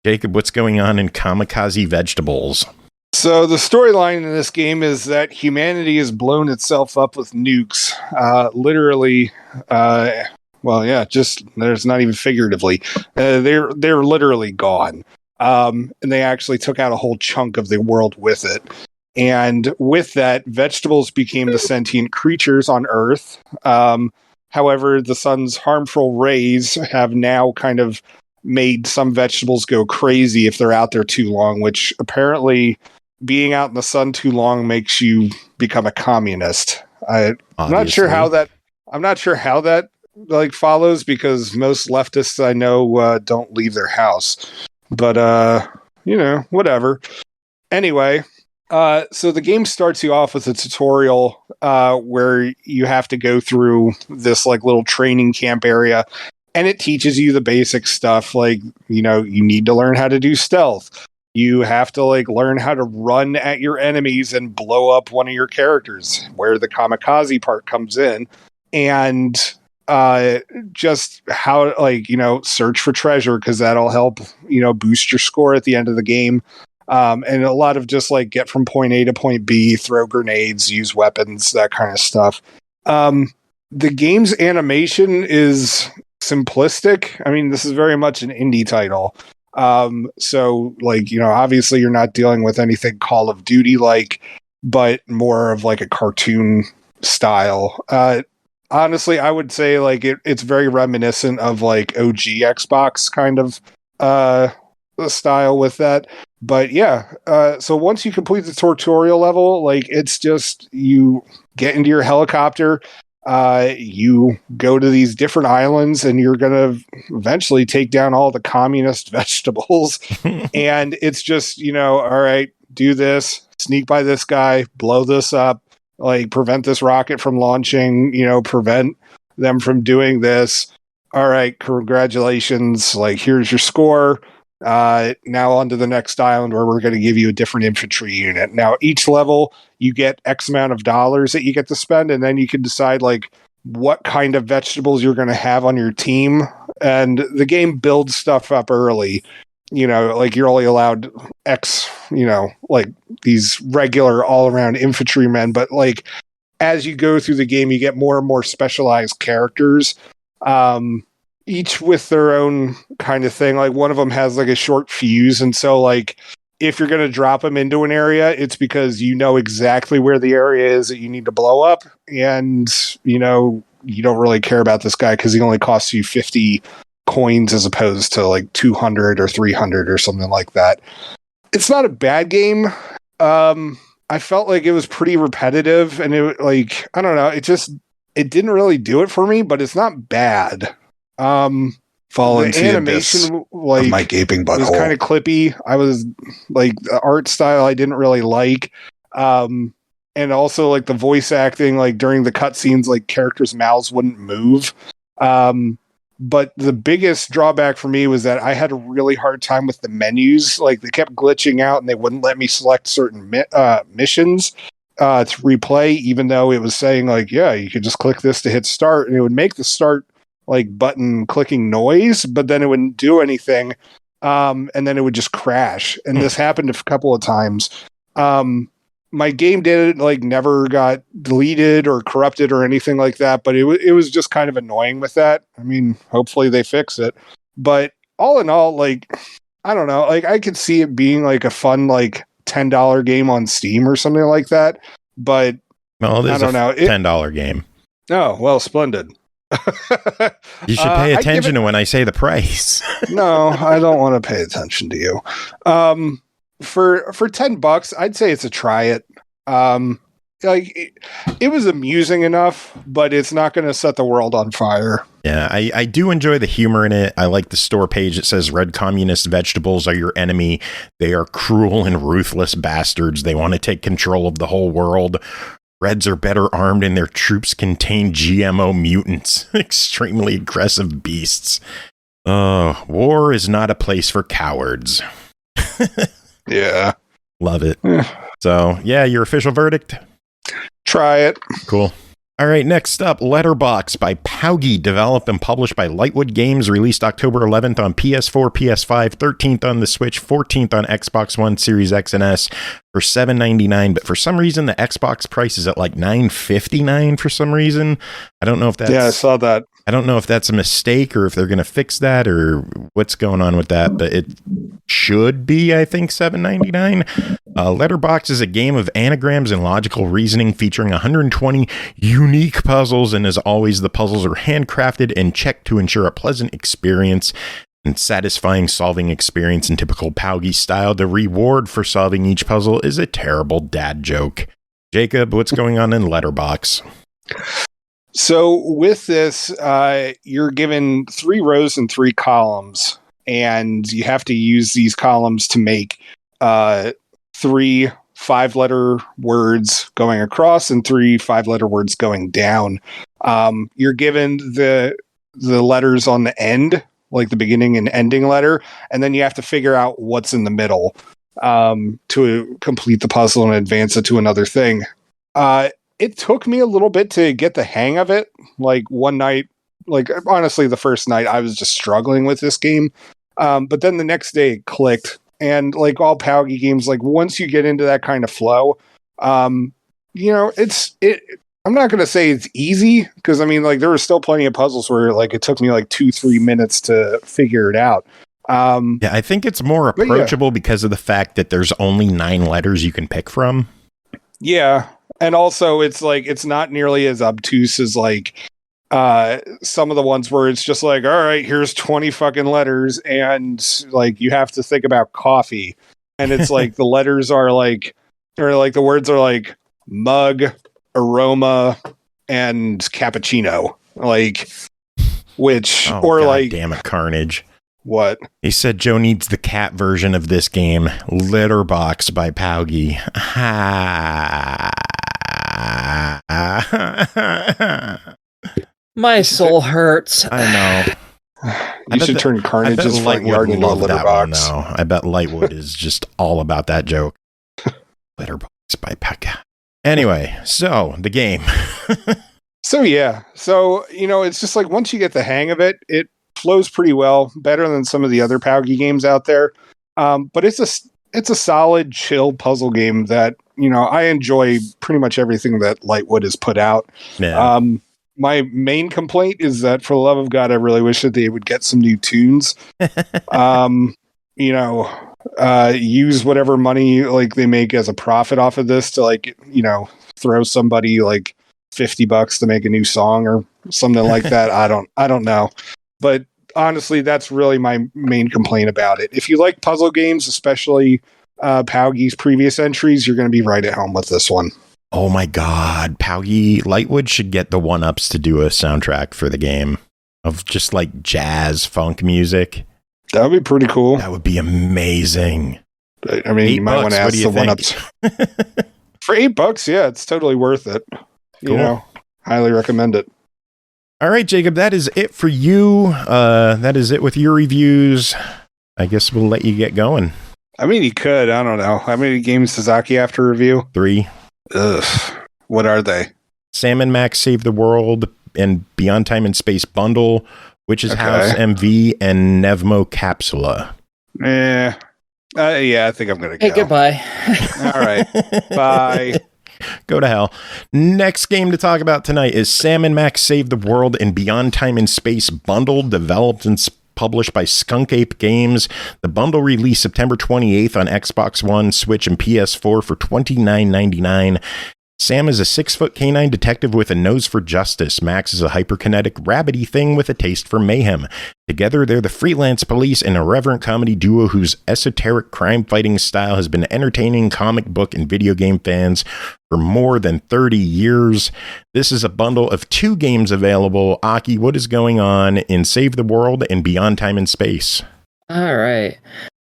Jacob, what's going on in Kamikaze Vegetables? So the storyline in this game is that humanity has blown itself up with nukes. Literally, well, yeah, just there's not even figuratively. They're literally gone. And they actually took out a whole chunk of the world with it. And with that, vegetables became the sentient creatures on Earth. However, the sun's harmful rays have now kind of made some vegetables go crazy if they're out there too long, which apparently being out in the sun too long makes you become a communist. I'm not sure how that like follows, because most leftists I know don't leave their house. But you know, whatever. Anyway, so the game starts you off with a tutorial where you have to go through this like little training camp area, and it teaches you the basic stuff, like, you know, you need to learn how to do stealth. You have to like learn how to run at your enemies and blow up one of your characters, where the kamikaze part comes in, and just how, like, you know, search for treasure, because that'll help, you know, boost your score at the end of the game. And a lot of just like get from point A to point B, throw grenades, use weapons, that kind of stuff. The game's animation is simplistic. I mean, this is very much an indie title. So like, you know, obviously you're not dealing with anything Call of Duty like, but more of like a cartoon style. Honestly, I would say like it's very reminiscent of like OG Xbox kind of style with that. But yeah, so once you complete the tutorial level, like, it's just you get into your helicopter, you go to these different islands, and you're gonna eventually take down all the communist vegetables. And it's just, you know, all right, do this, sneak by this guy, blow this up, like prevent this rocket from launching, you know, prevent them from doing this. All right, congratulations, like, here's your score. Now on to the next island, where we're going to give you a different infantry unit. Now each level you get X amount of dollars that you get to spend, and then you can decide like what kind of vegetables you're going to have on your team. And the game builds stuff up early, you know, like you're only allowed X, you know, like these regular all around infantrymen, but like as you go through the game you get more and more specialized characters, each with their own kind of thing. Like one of them has like a short fuse, and so like if you're going to drop him into an area, it's because you know exactly where the area is that you need to blow up. And, you know, you don't really care about this guy because he only costs you 50 coins as opposed to like 200 or 300 or something like that. It's not a bad game. I felt like it was pretty repetitive and it like, I don't know. It didn't really do it for me, but it's not bad. Fall into the animation of my gaping butthole. Was kind of clippy. I was like the art style I didn't really like. And also like the voice acting, like during the cutscenes, like characters' mouths wouldn't move. But the biggest drawback for me was that I had a really hard time with the menus. Like they kept glitching out and they wouldn't let me select certain missions to replay, even though it was saying like, yeah, you could just click this to hit start, and it would make the start like button clicking noise, but then it wouldn't do anything. And then it would just crash. And this happened a couple of times. My game never got deleted or corrupted or anything like that, but it was just kind of annoying with that. I mean, hopefully they fix it. But all in all, like, I don't know, like I could see it being like a fun, like $10 game on Steam or something like that. But I don't know. $10 game. Oh, well, splendid. You should pay attention to when I say the price. No, I don't want to pay attention to you. For $10, I'd say it's a try it. It was amusing enough, but it's not going to set the world on fire. Yeah, I do enjoy the humor in it. I like the store page. It says red communist vegetables are your enemy. They are cruel and ruthless bastards. They want to take control of the whole world. Reds are better armed and their troops contain GMO mutants, extremely aggressive beasts. War is not a place for cowards. Yeah. Love it. So, yeah, your official verdict? Try it. Cool. All right, next up, Letterbox by POWGI, developed and published by Lightwood Games, released October 11th on PS4, PS5, 13th on the Switch, 14th on Xbox One, Series X and S for $7.99, but for some reason the Xbox price is at like $9.59 for some reason. I don't know if that's... Yeah, I saw that. I don't know if that's a mistake or if they're going to fix that or what's going on with that, but it should be, I think, $7.99. Letterbox is a game of anagrams and logical reasoning featuring 120 unique puzzles, and as always, the puzzles are handcrafted and checked to ensure a pleasant experience and satisfying solving experience in typical POWGI style. The reward for solving each puzzle is a terrible dad joke. Jacob, what's going on in Letterbox? So with this, you're given 3 rows and 3 columns, and you have to use these columns to make 3 5-letter words going across and 3 5-letter words going down. You're given the letters on the end, like the beginning and ending letter, and then you have to figure out what's in the middle to complete the puzzle and advance it to another thing. It took me a little bit to get the hang of it. Like one night, like honestly, the first night I was just struggling with this game. But then the next day it clicked. And like all POWGI games, like once you get into that kind of flow, I'm not going to say it's easy because I mean, like there were still plenty of puzzles where like it took me like 2-3 minutes to figure it out. Yeah, I think it's more approachable because of the fact that there's only 9 letters you can pick from. Yeah. And also, it's like it's not nearly as obtuse as like some of the ones where it's just like, all right, here's 20 fucking letters, and like you have to think about coffee, and it's like the letters are like, or like the words are like mug, aroma, and cappuccino, like which or God, like damn it, Carnage. What? He said Joe needs the cat version of this game, Letterbox by POWGI. My soul hurts. I know. You should turn Carnage's front yard into a letterbox. I bet Lightwood is just all about that joke. Letterbox by POWGI. Anyway, so the game. So it's just like once you get the hang of it, it flows pretty well, better than some of the other POWGI games out there. But it's a solid, chill puzzle game that, I enjoy pretty much everything that Lightwood has put out. Yeah. My main complaint is that, for the love of God, I really wish that they would get some new tunes. use whatever money like they make as a profit off of this to like, throw somebody like $50 to make a new song or something like that. I don't know. But honestly, that's really my main complaint about it. If you like puzzle games, especially POWGI's previous entries, you're going to be right at home with this one. Oh my God. POWGI, Lightwood should get the 1UPs to do a soundtrack for the game of just like jazz funk music. That would be pretty cool. That would be amazing. I mean, you might want to ask the 1UPs. For $8, yeah, it's totally worth it. Cool. Highly recommend it. All right, Jacob, that is it for you. That is it with your reviews. I guess we'll let you get going. I mean, you could. I don't know. How many games does Aki have to review? 3. Ugh. What are they? Sam & Max Save the World and Beyond Time and Space Bundle, Witch's House MV, and Pnevmo-Capsula. Yeah, I think I'm going to go. Hey, goodbye. All right. Bye. Go to hell. Next game to talk about tonight is Sam & Max Save the World and Beyond Time and Space Bundle, developed and published by Skunkape Games. The bundle released September 28th on Xbox One, Switch, and PS4 for $29.99. Sam is a 6-foot canine detective with a nose for justice. Max is a hyperkinetic rabbity thing with a taste for mayhem. Together, they're the freelance police, an irreverent comedy duo whose esoteric crime-fighting style has been entertaining comic book and video game fans for more than 30 years. This is a bundle of 2 games available. Aki, what is going on in Save the World and Beyond Time and Space? All right.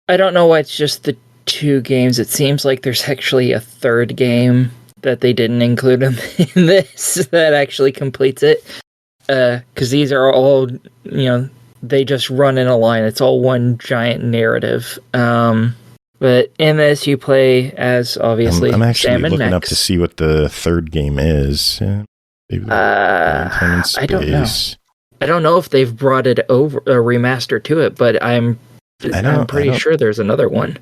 I don't know why it's just the 2 games. It seems like there's actually a 3rd game that they didn't include in this that actually completes it. Because these are all, they just run in a line. It's all one giant narrative. But in this, you play as, obviously, I'm actually Sam and looking Max. up to see what the 3rd game is. I don't know. I don't know if they've brought it over, a remaster to it, but I'm pretty sure there's another one.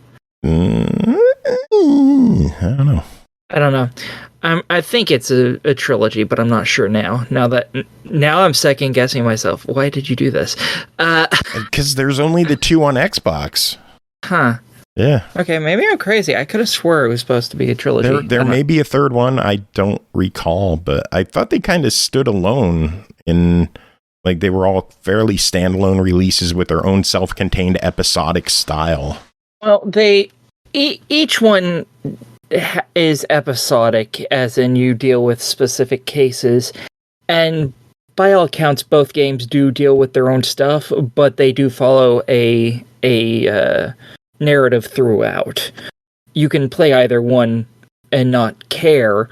I don't know. I think it's a trilogy, but I'm not sure now. Now I'm second guessing myself. Why did you do this? Because there's only the 2 on Xbox. Huh. Yeah. Okay, maybe I'm crazy. I could have swore it was supposed to be a trilogy. There may be a 3rd one. I don't recall, but I thought they kind of stood alone in, like, they were all fairly standalone releases with their own self-contained episodic style. Well, each one is episodic, as in you deal with specific cases, and by all accounts, both games do deal with their own stuff, but they do follow a narrative throughout. You can play either one and not care,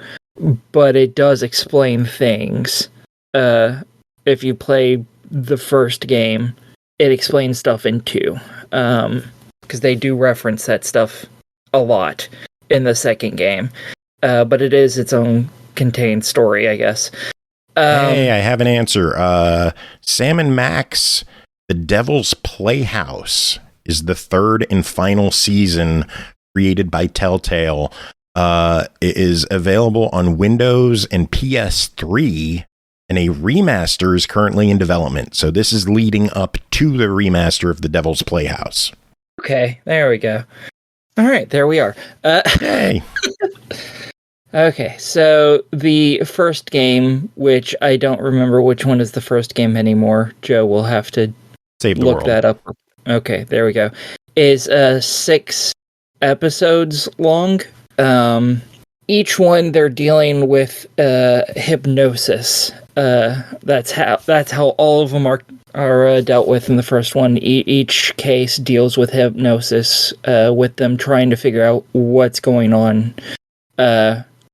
but it does explain things. If you play the first game, it explains stuff in 2, because they do reference that stuff a lot in the second game, but it is its own contained story, I guess. Hey, I have an answer. Sam & Max, The Devil's Playhouse, is the 3rd and final season created by Telltale. It is available on Windows and PS3, and a remaster is currently in development. So this is leading up to the remaster of The Devil's Playhouse. Okay, there we go. All right, there we are. Hey. Okay, so the first game, which I don't remember which one is the first game anymore. Joe will have to look that up. Okay, there we go. Is 6 episodes long. Each one they're dealing with hypnosis. That's how all of them are dealt with in the first one. Each case deals with hypnosis, with them trying to figure out what's going on,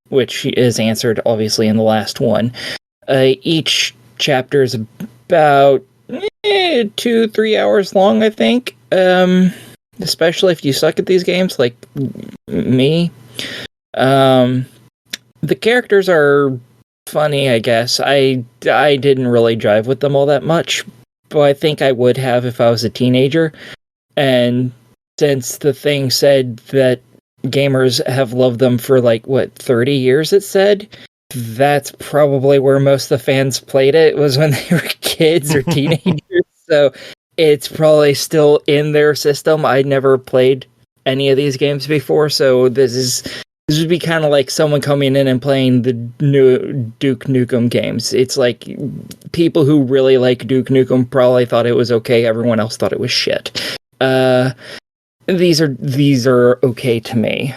which is answered obviously in the last one. Each chapter is about 2-3 hours long, I think. Especially if you suck at these games, like me. The characters are funny, I guess. I didn't really jive with them all that much, but I think I would have if I was a teenager. And since the thing said that gamers have loved them for 30 years, it said, that's probably where most of the fans played it, was when they were kids or teenagers. So it's probably still in their system. I never played any of these games before, so this would be kind of like someone coming in and playing the new Duke Nukem games. It's like people who really like Duke Nukem probably thought it was okay. Everyone else thought it was shit. These are okay to me.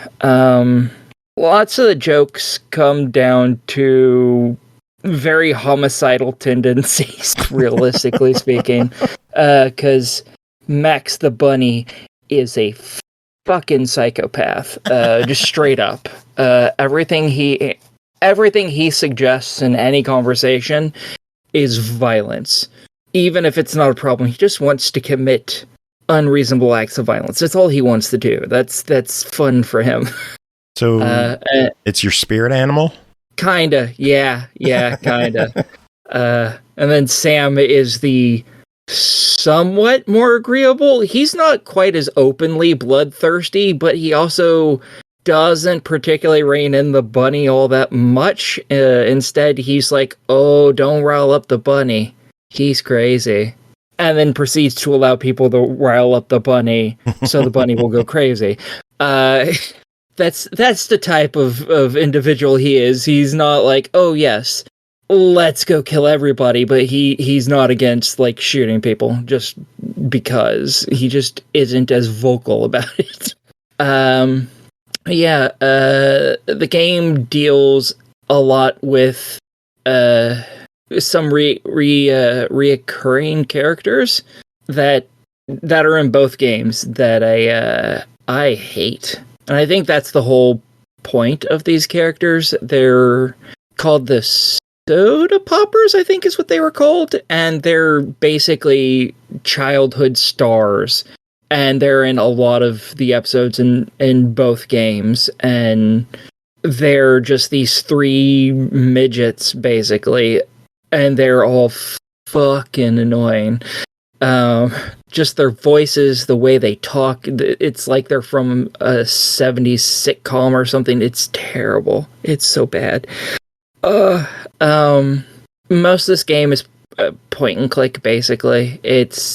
Lots of the jokes come down to very homicidal tendencies, realistically speaking, because Max the Bunny is a fucking psychopath, just straight up. Everything he suggests in any conversation is violence, even if it's not a problem. He just wants to commit unreasonable acts of violence. That's all he wants to do. That's fun for him. So it's your spirit animal? Kinda, yeah, kinda. And then Sam is the somewhat more agreeable. He's not quite as openly bloodthirsty, but he also doesn't particularly rein in the bunny all that much. Instead, he's like, oh, don't rile up the bunny. He's crazy. And then proceeds to allow people to rile up the bunny so the bunny will go crazy. That's the type of individual he is. He's not like, oh yes, let's go kill everybody, but he's not against like shooting people just because. He just isn't as vocal about it. The game deals a lot with some reoccurring characters that are in both games that I hate. And I think that's the whole point of these characters. They're called the Soda Poppers, I think is what they were called. And they're basically childhood stars. And they're in a lot of the episodes in both games. And they're just these three midgets, basically. And they're all fucking annoying. Just their voices, the way they talk, it's like they're from a 70s sitcom or something. It's terrible. It's so bad. Most of this game is point and click, basically. It's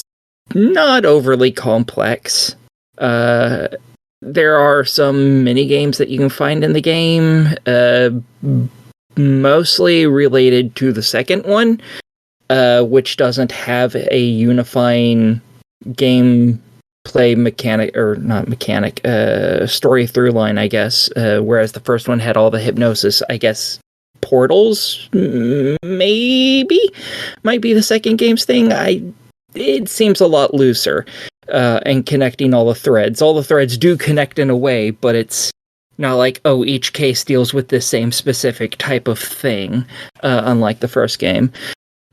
not overly complex. There are some mini games that you can find in the game, mostly related to the second one, which doesn't have a unifying gameplay mechanic, or not mechanic, story through line, I guess, whereas the first one had all the hypnosis, I guess, portals, maybe? Might be the second game's thing. It seems a lot looser, and connecting all the threads. All the threads do connect in a way, but it's not like, oh, each case deals with the same specific type of thing, unlike the first game.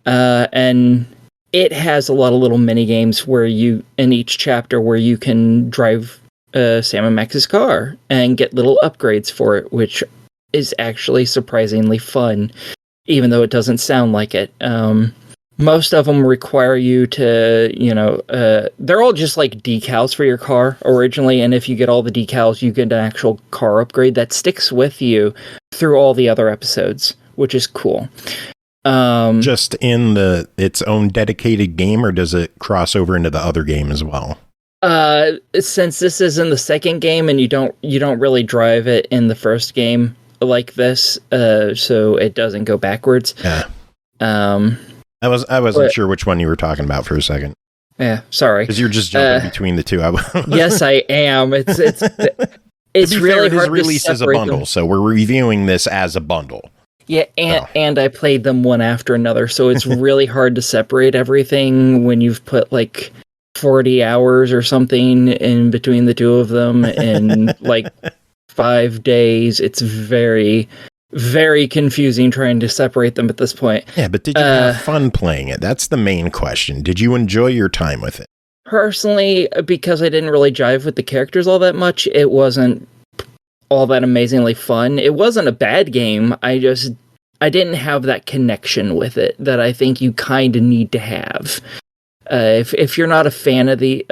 And it has a lot of little mini games where you, in each chapter, where you can drive Sam and Max's car and get little upgrades for it, which is actually surprisingly fun, even though it doesn't sound like it. Most of them require you to, they're all just like decals for your car originally, and if you get all the decals, you get an actual car upgrade that sticks with you through all the other episodes, which is cool. Just in its own dedicated game, or does it cross over into the other game as well? Since this is in the second game and you don't really drive it in the first game like this, so it doesn't go backwards. Yeah. I wasn't sure which one you were talking about for a second. Yeah, sorry. Because you're just jumping between the two. Yes, I am. It's really hard to released as a bundle, them. So we're reviewing this as a bundle. Yeah, and I played them one after another, so it's really hard to separate everything when you've put like 40 hours or something in between the two of them in like 5 days. It's very, very confusing trying to separate them at this point. Yeah, but did you have fun playing it? That's the main question. Did you enjoy your time with it? Personally, because I didn't really jive with the characters all that much, it wasn't all that amazingly fun. It wasn't a bad game. I didn't have that connection with it that I think you kind of need to have. If you're not a fan of the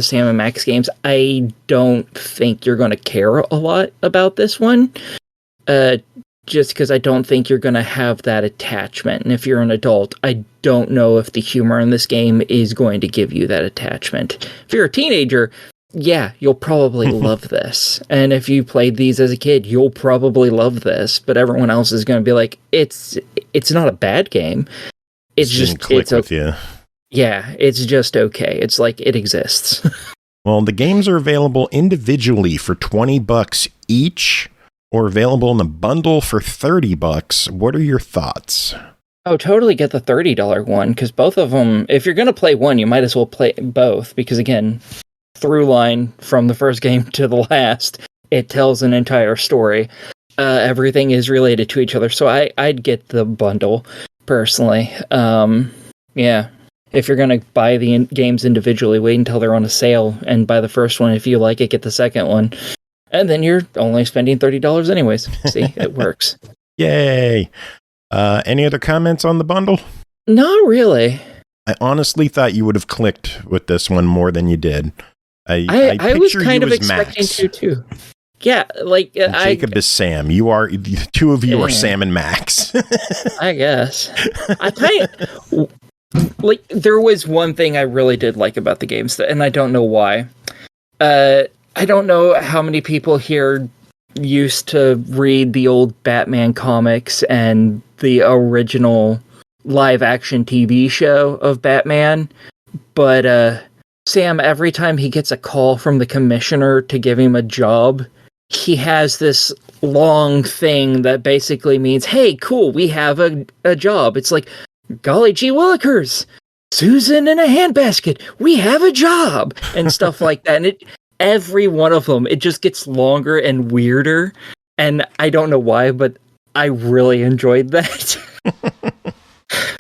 Sam and Max games, I don't think you're going to care a lot about this one. Just because I don't think you're going to have that attachment. And if you're an adult, I don't know if the humor in this game is going to give you that attachment. If you're a teenager, yeah, you'll probably love this. And if you played these as a kid, you'll probably love this. But everyone else is going to be like, it's not a bad game. It's just click with you. Yeah, it's just okay. It's like it exists. Well, the games are available individually for $20 each, or available in a bundle for $30. What are your thoughts? Oh, totally get the $30 one, because both of them, if you're going to play one, you might as well play both, because again, through line from the first game to the last, it tells an entire story. Everything is related to each other, so I'd get the bundle, personally. Yeah. If you're going to buy the games individually, wait until they're on a sale, and buy the first one. If you like it, get the second one. And then you're only spending $30 anyways. See, it works. Yay! Any other comments on the bundle? Not really. I honestly thought you would have clicked with this one more than you did. I was kind of expecting to too. Yeah, like Jacob is Sam. The two of you are Sam and Max. I guess. Like, there was one thing I really did like about the games, and I don't know why. I don't know how many people here used to read the old Batman comics and the original live-action TV show of Batman, but Sam, every time he gets a call from the commissioner to give him a job, he has this long thing that basically means, hey, cool, we have a job. It's like, golly gee willikers, Susan in a handbasket, we have a job, and stuff like that. And every one of them, it just gets longer and weirder, and I don't know why, but I really enjoyed that.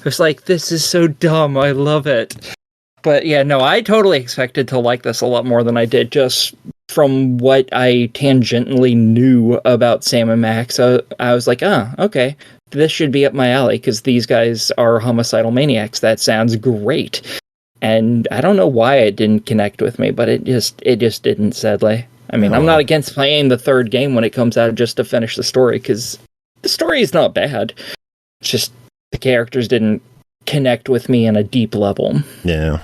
It's like, this is so dumb, I love it. But yeah, no, I totally expected to like this a lot more than I did, just from what I tangentially knew about Sam and Max. I was like, okay, this should be up my alley, because these guys are homicidal maniacs. That sounds great. And I don't know why it didn't connect with me, but it just didn't, sadly. I mean, I'm not against playing the third game when it comes out just to finish the story, because the story is not bad. It's just the characters didn't connect with me on a deep level. Yeah.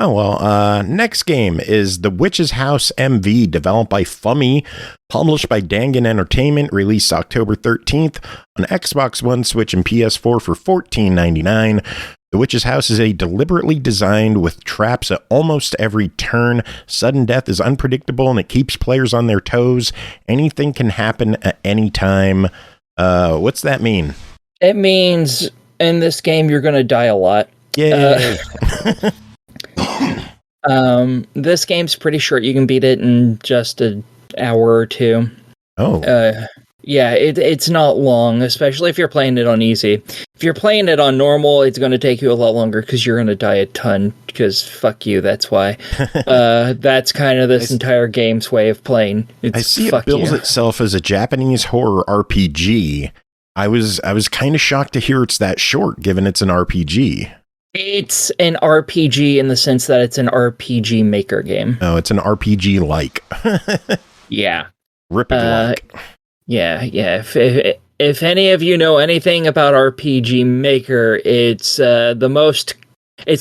Oh, well, next game is The Witch's House MV, developed by Fummy, published by DANGEN Entertainment, released October 13th on Xbox One, Switch, and PS4 for $14.99. The Witch's House is deliberately designed with traps at almost every turn. Sudden death is unpredictable, and it keeps players on their toes. Anything can happen at any time. What's that mean? It means in this game you're going to die a lot. Yay! This game's pretty short. You can beat it in just an hour or two. Oh. Yeah, it's not long, especially if you're playing it on easy. If you're playing it on normal, it's going to take you a lot longer, because you're going to die a ton, because fuck you, that's why. That's kind of this entire game's way of playing. I see it bills itself as a Japanese horror RPG. I was kind of shocked to hear it's that short, given it's an RPG. It's an RPG in the sense that it's an RPG Maker game. Oh, it's an RPG-like. Yeah. Rip-it-like. Yeah. If any of you know anything about RPG Maker, it's the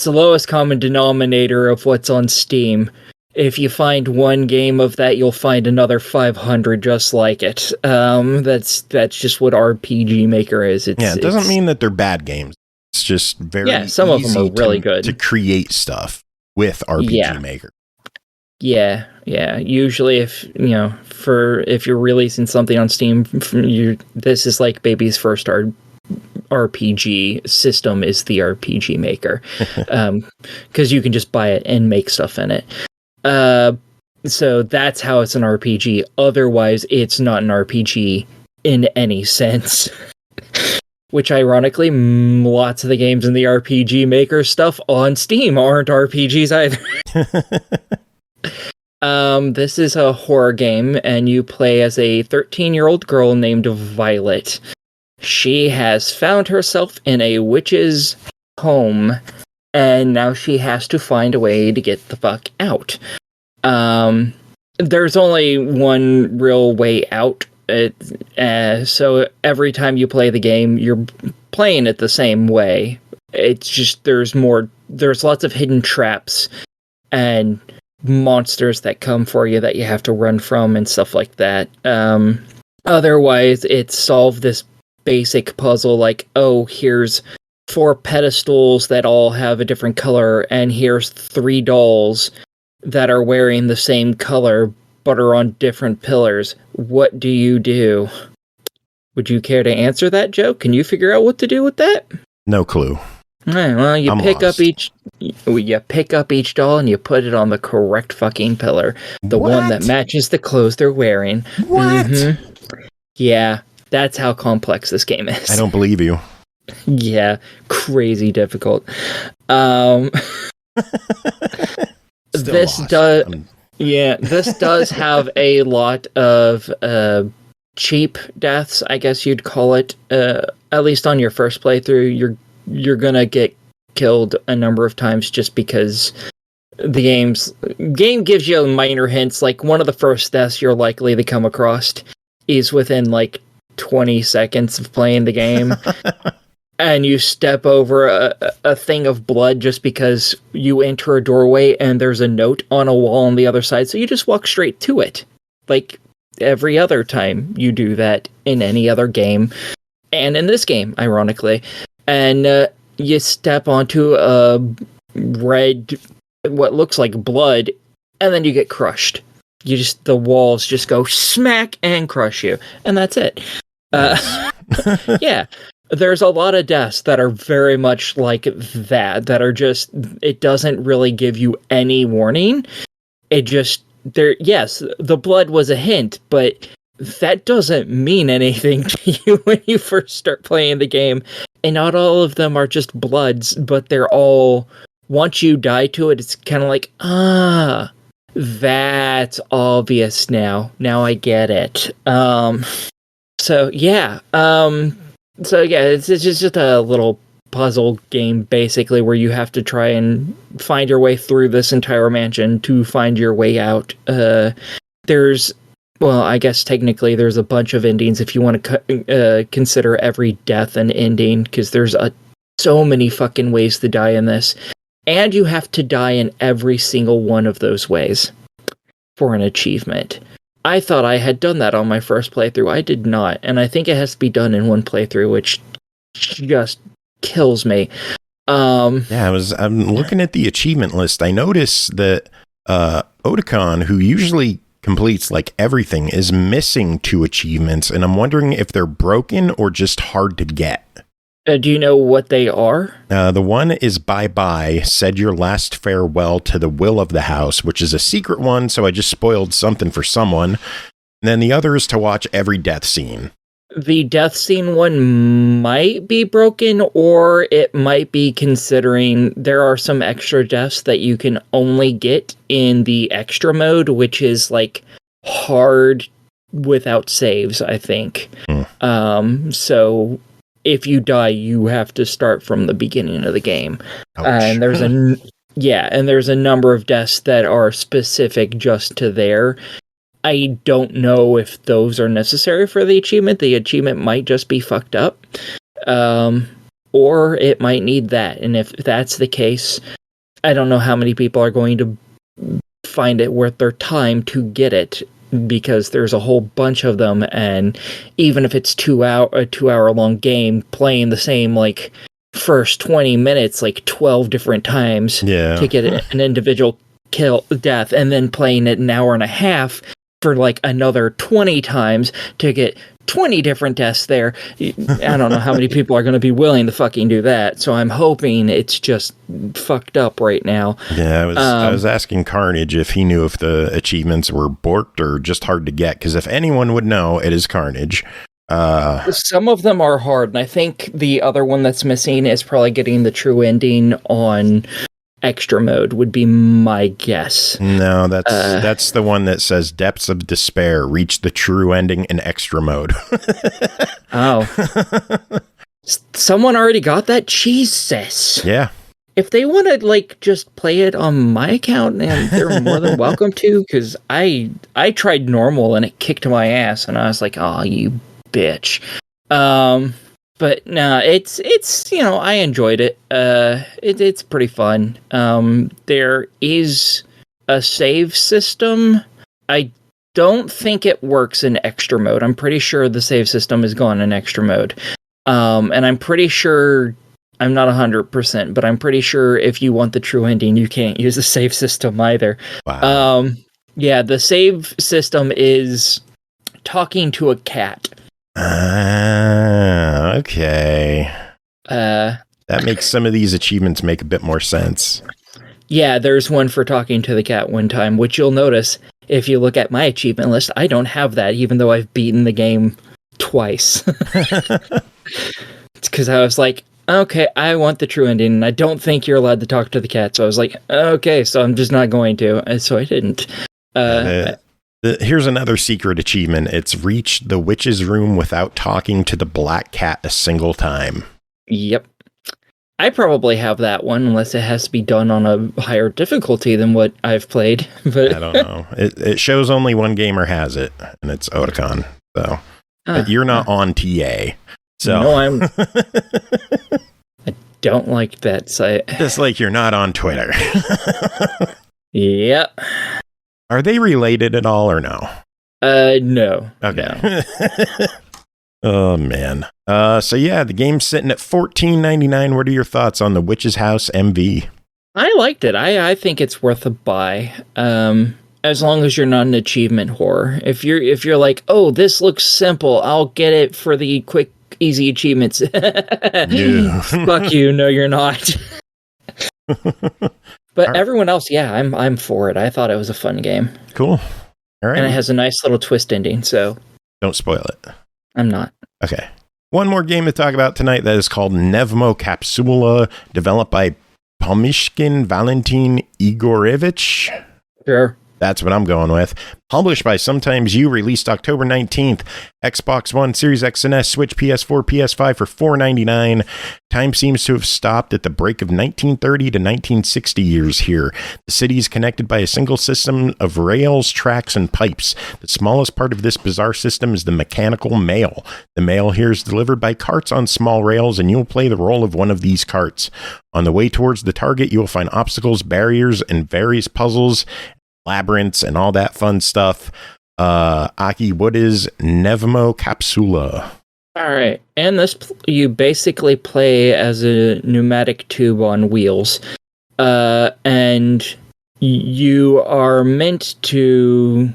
lowest common denominator of what's on Steam. If you find one game of that, you'll find another 500 just like it. That's just what RPG Maker is. It doesn't mean that they're bad games. It's just very some of them are really good to create stuff with RPG Maker. Yeah. Usually, if you're releasing something on Steam, this is like baby's first RPG system is the RPG Maker, because you can just buy it and make stuff in it. So that's how it's an RPG. Otherwise, it's not an RPG in any sense. Which, ironically, lots of the games in the RPG Maker stuff on Steam aren't RPGs either. This is a horror game, and you play as a 13-year-old girl named Violet. She has found herself in a witch's home, and now she has to find a way to get the fuck out. There's only one real way out. So every time you play the game, you're playing it the same way. It's just there's lots of hidden traps, and monsters that come for you that you have to run from and stuff like that. Otherwise, it's solve this basic puzzle like, oh, here's 4 pedestals that all have a different color, and here's 3 dolls that are wearing the same color but are on different pillars. What do you do? Would you care to answer that, Joe? Can you figure out what to do with that? No clue. All right, well, you I'm pick lost. up each doll and you put it on the correct fucking pillar, the one that matches the clothes they're wearing. What? Mm-hmm. Yeah, that's how complex this game is. I don't believe you. Yeah, crazy difficult. This does have a lot of cheap deaths, I guess you'd call it. At least on your first playthrough, you're gonna get killed a number of times just because the game gives you minor hints. Like, one of the first deaths you're likely to come across is within like 20 seconds of playing the game. And you step over a thing of blood just because you enter a doorway and there's a note on a wall on the other side, so you just walk straight to it. Like every other time you do that in any other game. And in this game, ironically. And you step onto a red, what looks like blood, and then you get crushed. The walls just go smack and crush you. And that's it. Yeah. There's a lot of deaths that are very much like that are just, it doesn't really give you any warning. Yes, the blood was a hint, but that doesn't mean anything to you when you first start playing the game. And not all of them are just bloods, but they're all, once you die to it, it's kind of like, that's obvious now. Now I get it. So yeah, it's just a little puzzle game, basically, where you have to try and find your way through this entire mansion to find your way out. I guess technically there's a bunch of endings if you want to consider every death an ending, because there's so many fucking ways to die in this. And you have to die in every single one of those ways for an achievement. I thought I had done that on my first playthrough. I did not, and I think it has to be done in one playthrough, which just kills me. I'm looking at the achievement list. I noticed that Otakon, who usually completes like everything, is missing 2 achievements, and I'm wondering if they're broken or just hard to get. Do you know what they are? The one is bye-bye, said your last farewell to the will of the house, which is a secret one, so I just spoiled something for someone. And then the other is to watch every death scene. The death scene one might be broken, or it might be considering there are some extra deaths that you can only get in the extra mode, which is like hard without saves, I think. So if you die, you have to start from the beginning of the game. And there's a number of deaths that are specific just to there. I don't know if those are necessary for the achievement. The achievement might just be fucked up. Or it might need that. And if that's the case, I don't know how many people are going to find it worth their time to get it, because there's a whole bunch of them, and even if it's a 2-hour long game, playing the same like first 20 minutes like 12 different times to get an individual death, and then playing it an hour and a half for like another 20 times to get 20 different deaths there. I don't know how many people are going to be willing to fucking do that, so I'm hoping it's just fucked up right now. Yeah, I was asking Carnage if he knew if the achievements were borked or just hard to get, because if anyone would know, it is Carnage. Some of them are hard, and I think the other one that's missing is probably getting the true ending on extra mode, would be my guess. No, that's the one that says Depths of Despair, reach the true ending in extra mode. Oh. Someone already got that? Jesus. Yeah. If they want to like just play it on my account, and they're more than welcome to, because I tried normal and it kicked my ass, and I was like, oh, you bitch. But no, it's I enjoyed it. It's pretty fun. There is a save system. I don't think it works in extra mode. I'm pretty sure the save system is gone in extra mode. And I'm pretty sure, I'm not 100%, but I'm pretty sure if you want the true ending, you can't use the save system either. Wow. Yeah, the save system is talking to a cat. Okay. That makes some of these achievements make a bit more sense. Yeah, there's one for talking to the cat one time, which you'll notice if you look at my achievement list, I don't have that, even though I've beaten the game twice. It's because I was like, okay, I want the true ending, and I don't think you're allowed to talk to the cat. So I was like, okay, so I'm just not going to. And so I didn't. Here's another secret achievement. It's reached the witch's room without talking to the black cat a single time. Yep. I probably have that one, unless it has to be done on a higher difficulty than what I've played. But I don't know. It shows only one gamer has it, and it's Otakon. So but you're not on TA. So no, I don't like that site. Just like you're not on Twitter. Yep. Are they related at all or no? No. Okay. No. Oh man. So yeah, the game's sitting at $14.99. What are your thoughts on the Witch's House MV? I liked it. I think it's worth a buy. As long as you're not an achievement whore. If you're like, oh, this looks simple, I'll get it for the quick, easy achievements. No. Fuck you. No, you're not. But everyone else, yeah, I'm for it. I thought it was a fun game. Cool. All right. And it has a nice little twist ending, so don't spoil it. I'm not. Okay. One more game to talk about tonight that is called Pnevmo-Capsula, developed by Pomeshkin, Valentin, Igorevich. Sure. That's what I'm going with. Published by Sometimes You, released October 19th. Xbox One, Series X and S, Switch, PS4, PS5 for $4.99. Time seems to have stopped at the break of 1930 to 1960 years here. The city is connected by a single system of rails, tracks, and pipes. The smallest part of this bizarre system is the mechanical mail. The mail here is delivered by carts on small rails, and you'll play the role of one of these carts. On the way towards the target, you will find obstacles, barriers, and various puzzles, labyrinths, and all that fun stuff. Aki, what is Pnevmo-Capsula? All right. And this, you basically play as a pneumatic tube on wheels. And you are meant to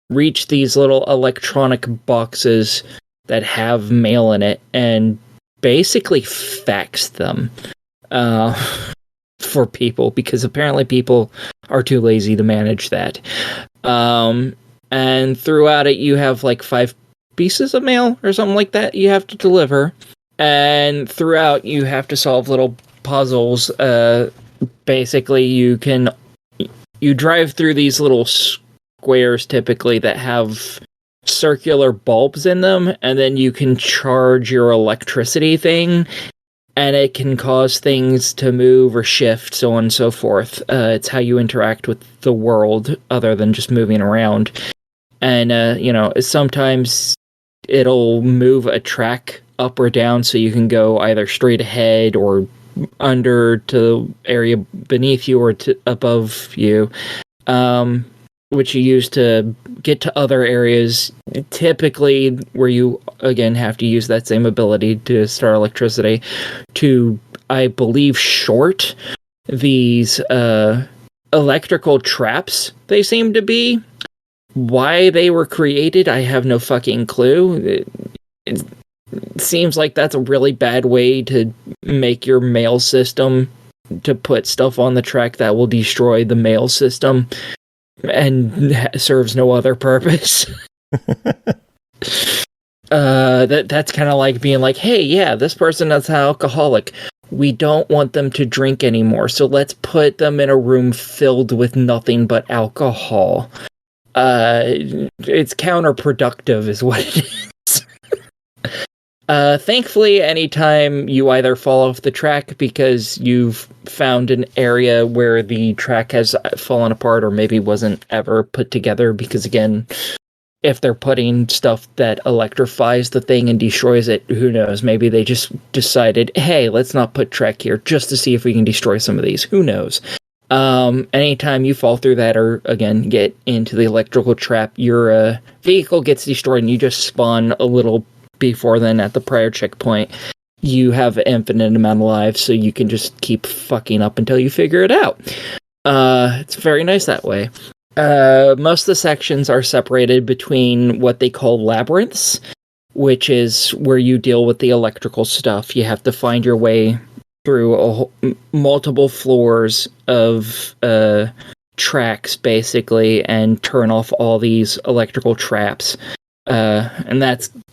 reach these little electronic boxes that have mail in it and basically fax them. For people, because apparently people are too lazy to manage that. And throughout it, you have like 5 pieces of mail or something like that you have to deliver. And throughout, you have to solve little puzzles. Basically, you drive through these little squares typically that have circular bulbs in them, and then you can charge your electricity thing. And it can cause things to move or shift, so on and so forth. It's how you interact with the world other than just moving around. And, sometimes it'll move a track up or down so you can go either straight ahead or under to the area beneath you or to above you, which you use to get to other areas, typically where you, again, have to use that same ability to start electricity to, I believe, short these electrical traps, they seem to be. Why they were created, I have no fucking clue. It seems like that's a really bad way to make your mail system, to put stuff on the track that will destroy the mail system. And serves no other purpose. That's kind of like being like, hey, yeah, this person is an alcoholic. We don't want them to drink anymore, so let's put them in a room filled with nothing but alcohol. It's counterproductive is what it is. Thankfully, anytime you either fall off the track because you've found an area where the track has fallen apart or maybe wasn't ever put together, because again, if they're putting stuff that electrifies the thing and destroys it, who knows? Maybe they just decided, hey, let's not put track here just to see if we can destroy some of these. Who knows? Anytime you fall through that or, again, get into the electrical trap, your vehicle gets destroyed and you just spawn a little before then at the prior checkpoint. You have an infinite amount of lives, so you can just keep fucking up until you figure it out. It's very nice that way. Most of the sections are separated between what they call labyrinths, which is where you deal with the electrical stuff. You have to find your way through multiple floors of tracks, basically, and turn off all these electrical traps. And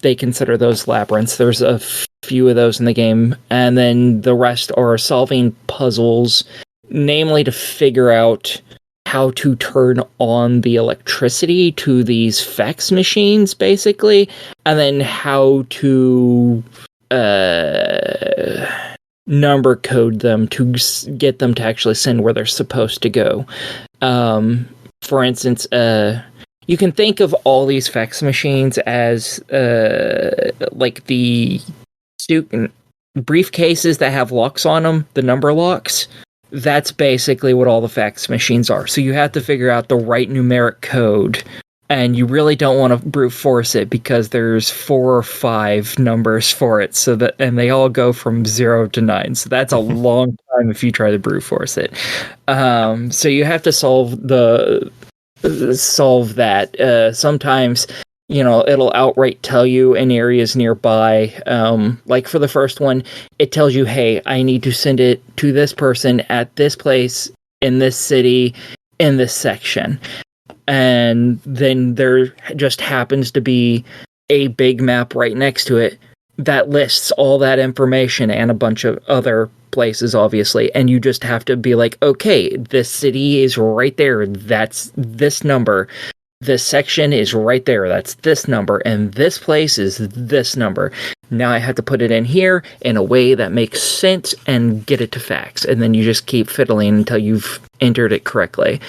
they consider those labyrinths. There's a few of those in the game, and then the rest are solving puzzles, namely to figure out how to turn on the electricity to these fax machines, basically, and then how to number code them to get them to actually send where they're supposed to go. For instance, you can think of all these fax machines as like the briefcases that have locks on them, the number locks. That's basically what all the fax machines are. So you have to figure out the right numeric code, and you really don't want to brute force it because there's 4 or 5 numbers for it. And they all go from 0 to 9. So that's a long time if you try to brute force it. So you have to solve that. Sometimes, it'll outright tell you in areas nearby. Like for the first one, it tells you, hey, I need to send it to this person at this place, in this city, in this section. And then there just happens to be a big map right next to it that lists all that information and a bunch of other places, obviously. And you just have to be like, okay, this city is right there. That's this number. This section is right there. That's this number. And this place is this number. Now I have to put it in here in a way that makes sense and get it to fax. And then you just keep fiddling until you've entered it correctly.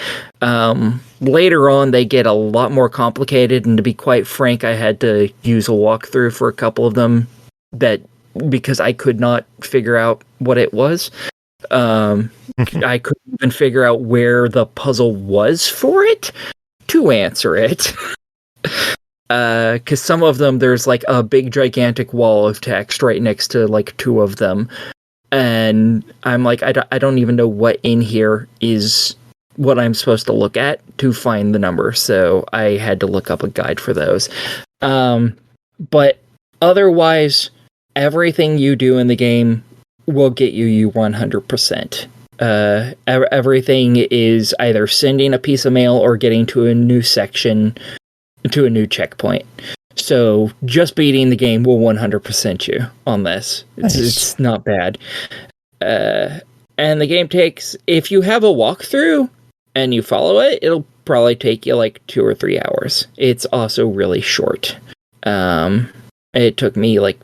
Later on, they get a lot more complicated. And to be quite frank, I had to use a walkthrough for a couple of them because I could not figure out what it was. I couldn't even figure out where the puzzle was for it to answer it. Because some of them, there's like a big gigantic wall of text right next to like 2 of them. And I'm like, I don't even know what in here is what I'm supposed to look at to find the number. So I had to look up a guide for those. But otherwise, everything you do in the game will get you 100%. Everything is either sending a piece of mail or getting to a new section, to a new checkpoint. So just beating the game will 100% you on this. It's not bad. And the game takes, if you have a walkthrough and you follow it, it'll probably take you like 2 or 3 hours. It's also really short. It took me like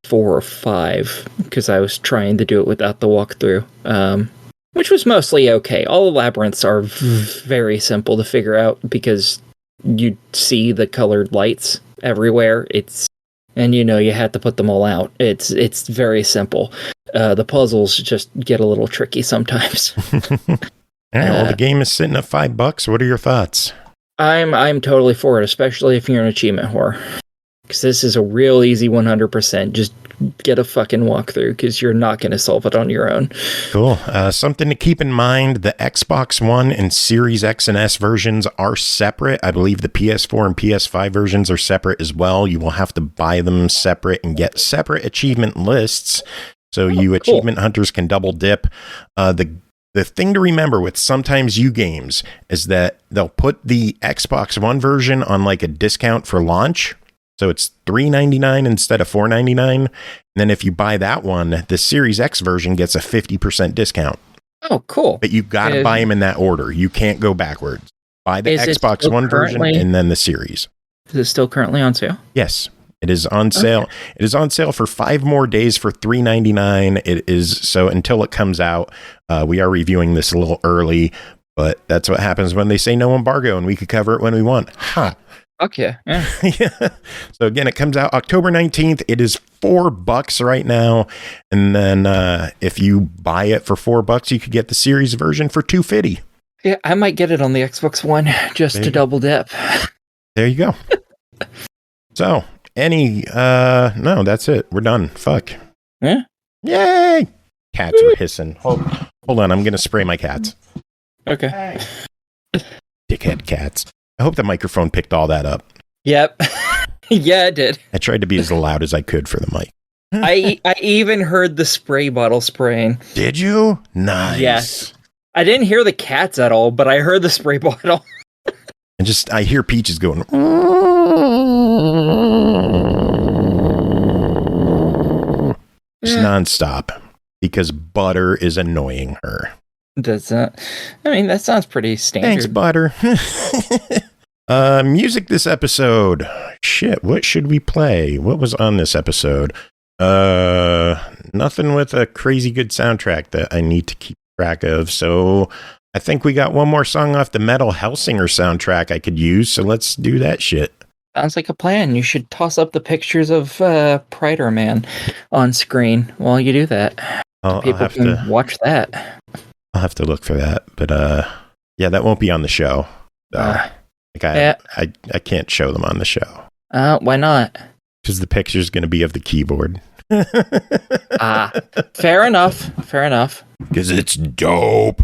4 or 5 because I was trying to do it without the walkthrough. Which was mostly okay. All the labyrinths are very simple to figure out because you see the colored lights everywhere. And you have to put them all out. It's very simple. The puzzles just get a little tricky sometimes. The game is sitting at $5. What are your thoughts? I'm totally for it, especially if you're an achievement whore. Because this is a real easy 100%. Just get a fucking walkthrough because you're not going to solve it on your own. Cool. Something to keep in mind, the Xbox One and Series X and S versions are separate. I believe the PS4 and PS5 versions are separate as well. You will have to buy them separate and get separate achievement lists. So achievement hunters can double dip. The thing to remember with sometimes you games is that they'll put the Xbox One version on like a discount for launch. So it's $3.99 instead of $4.99. And then if you buy that one, the Series X version gets a 50% discount. Oh, cool. But you've got to buy them in that order. You can't go backwards. Buy the Xbox One version and then the Series. Is it still currently on sale? Yes, it is on sale. Okay. It is on sale for 5 more days for $3.99. It is so until it comes out. We are reviewing this a little early, but that's what happens when they say no embargo and we could cover it when we want. Ha! Fuck yeah. Yeah. So again, it comes out October 19th. It is $4 right now. And then if you buy it for $4, you could get the series version for $2.50. Yeah, I might get it on the Xbox One just to double dip. There you go. So, no, that's it. We're done. Fuck. Yeah? Yay! Cats are hissing. Hold on, I'm going to spray my cats. Okay. Dickhead cats. I hope the microphone picked all that up. Yep. Yeah, it did. I tried to be as loud as I could for the mic. I even heard the spray bottle spraying. Did you? Nice. Yes. I didn't hear the cats at all, but I heard the spray bottle. I hear Peaches going. Just nonstop because Butter is annoying her. Does that? I mean, that sounds pretty standard. Thanks, Butter. Music this episode. Shit, what should we play? What was on this episode? Nothing with a crazy good soundtrack that I need to keep track of. So I think we got one more song off the Metal Hellsinger soundtrack I could use. So let's do that shit. Sounds like a plan. You should toss up the pictures of Prider Man on screen while you do that. People can watch that. I'll have to look for that. But yeah, that won't be on the show. I can't show them on the show. Why not? Because the picture's going to be of the keyboard. Fair enough. Because it's dope.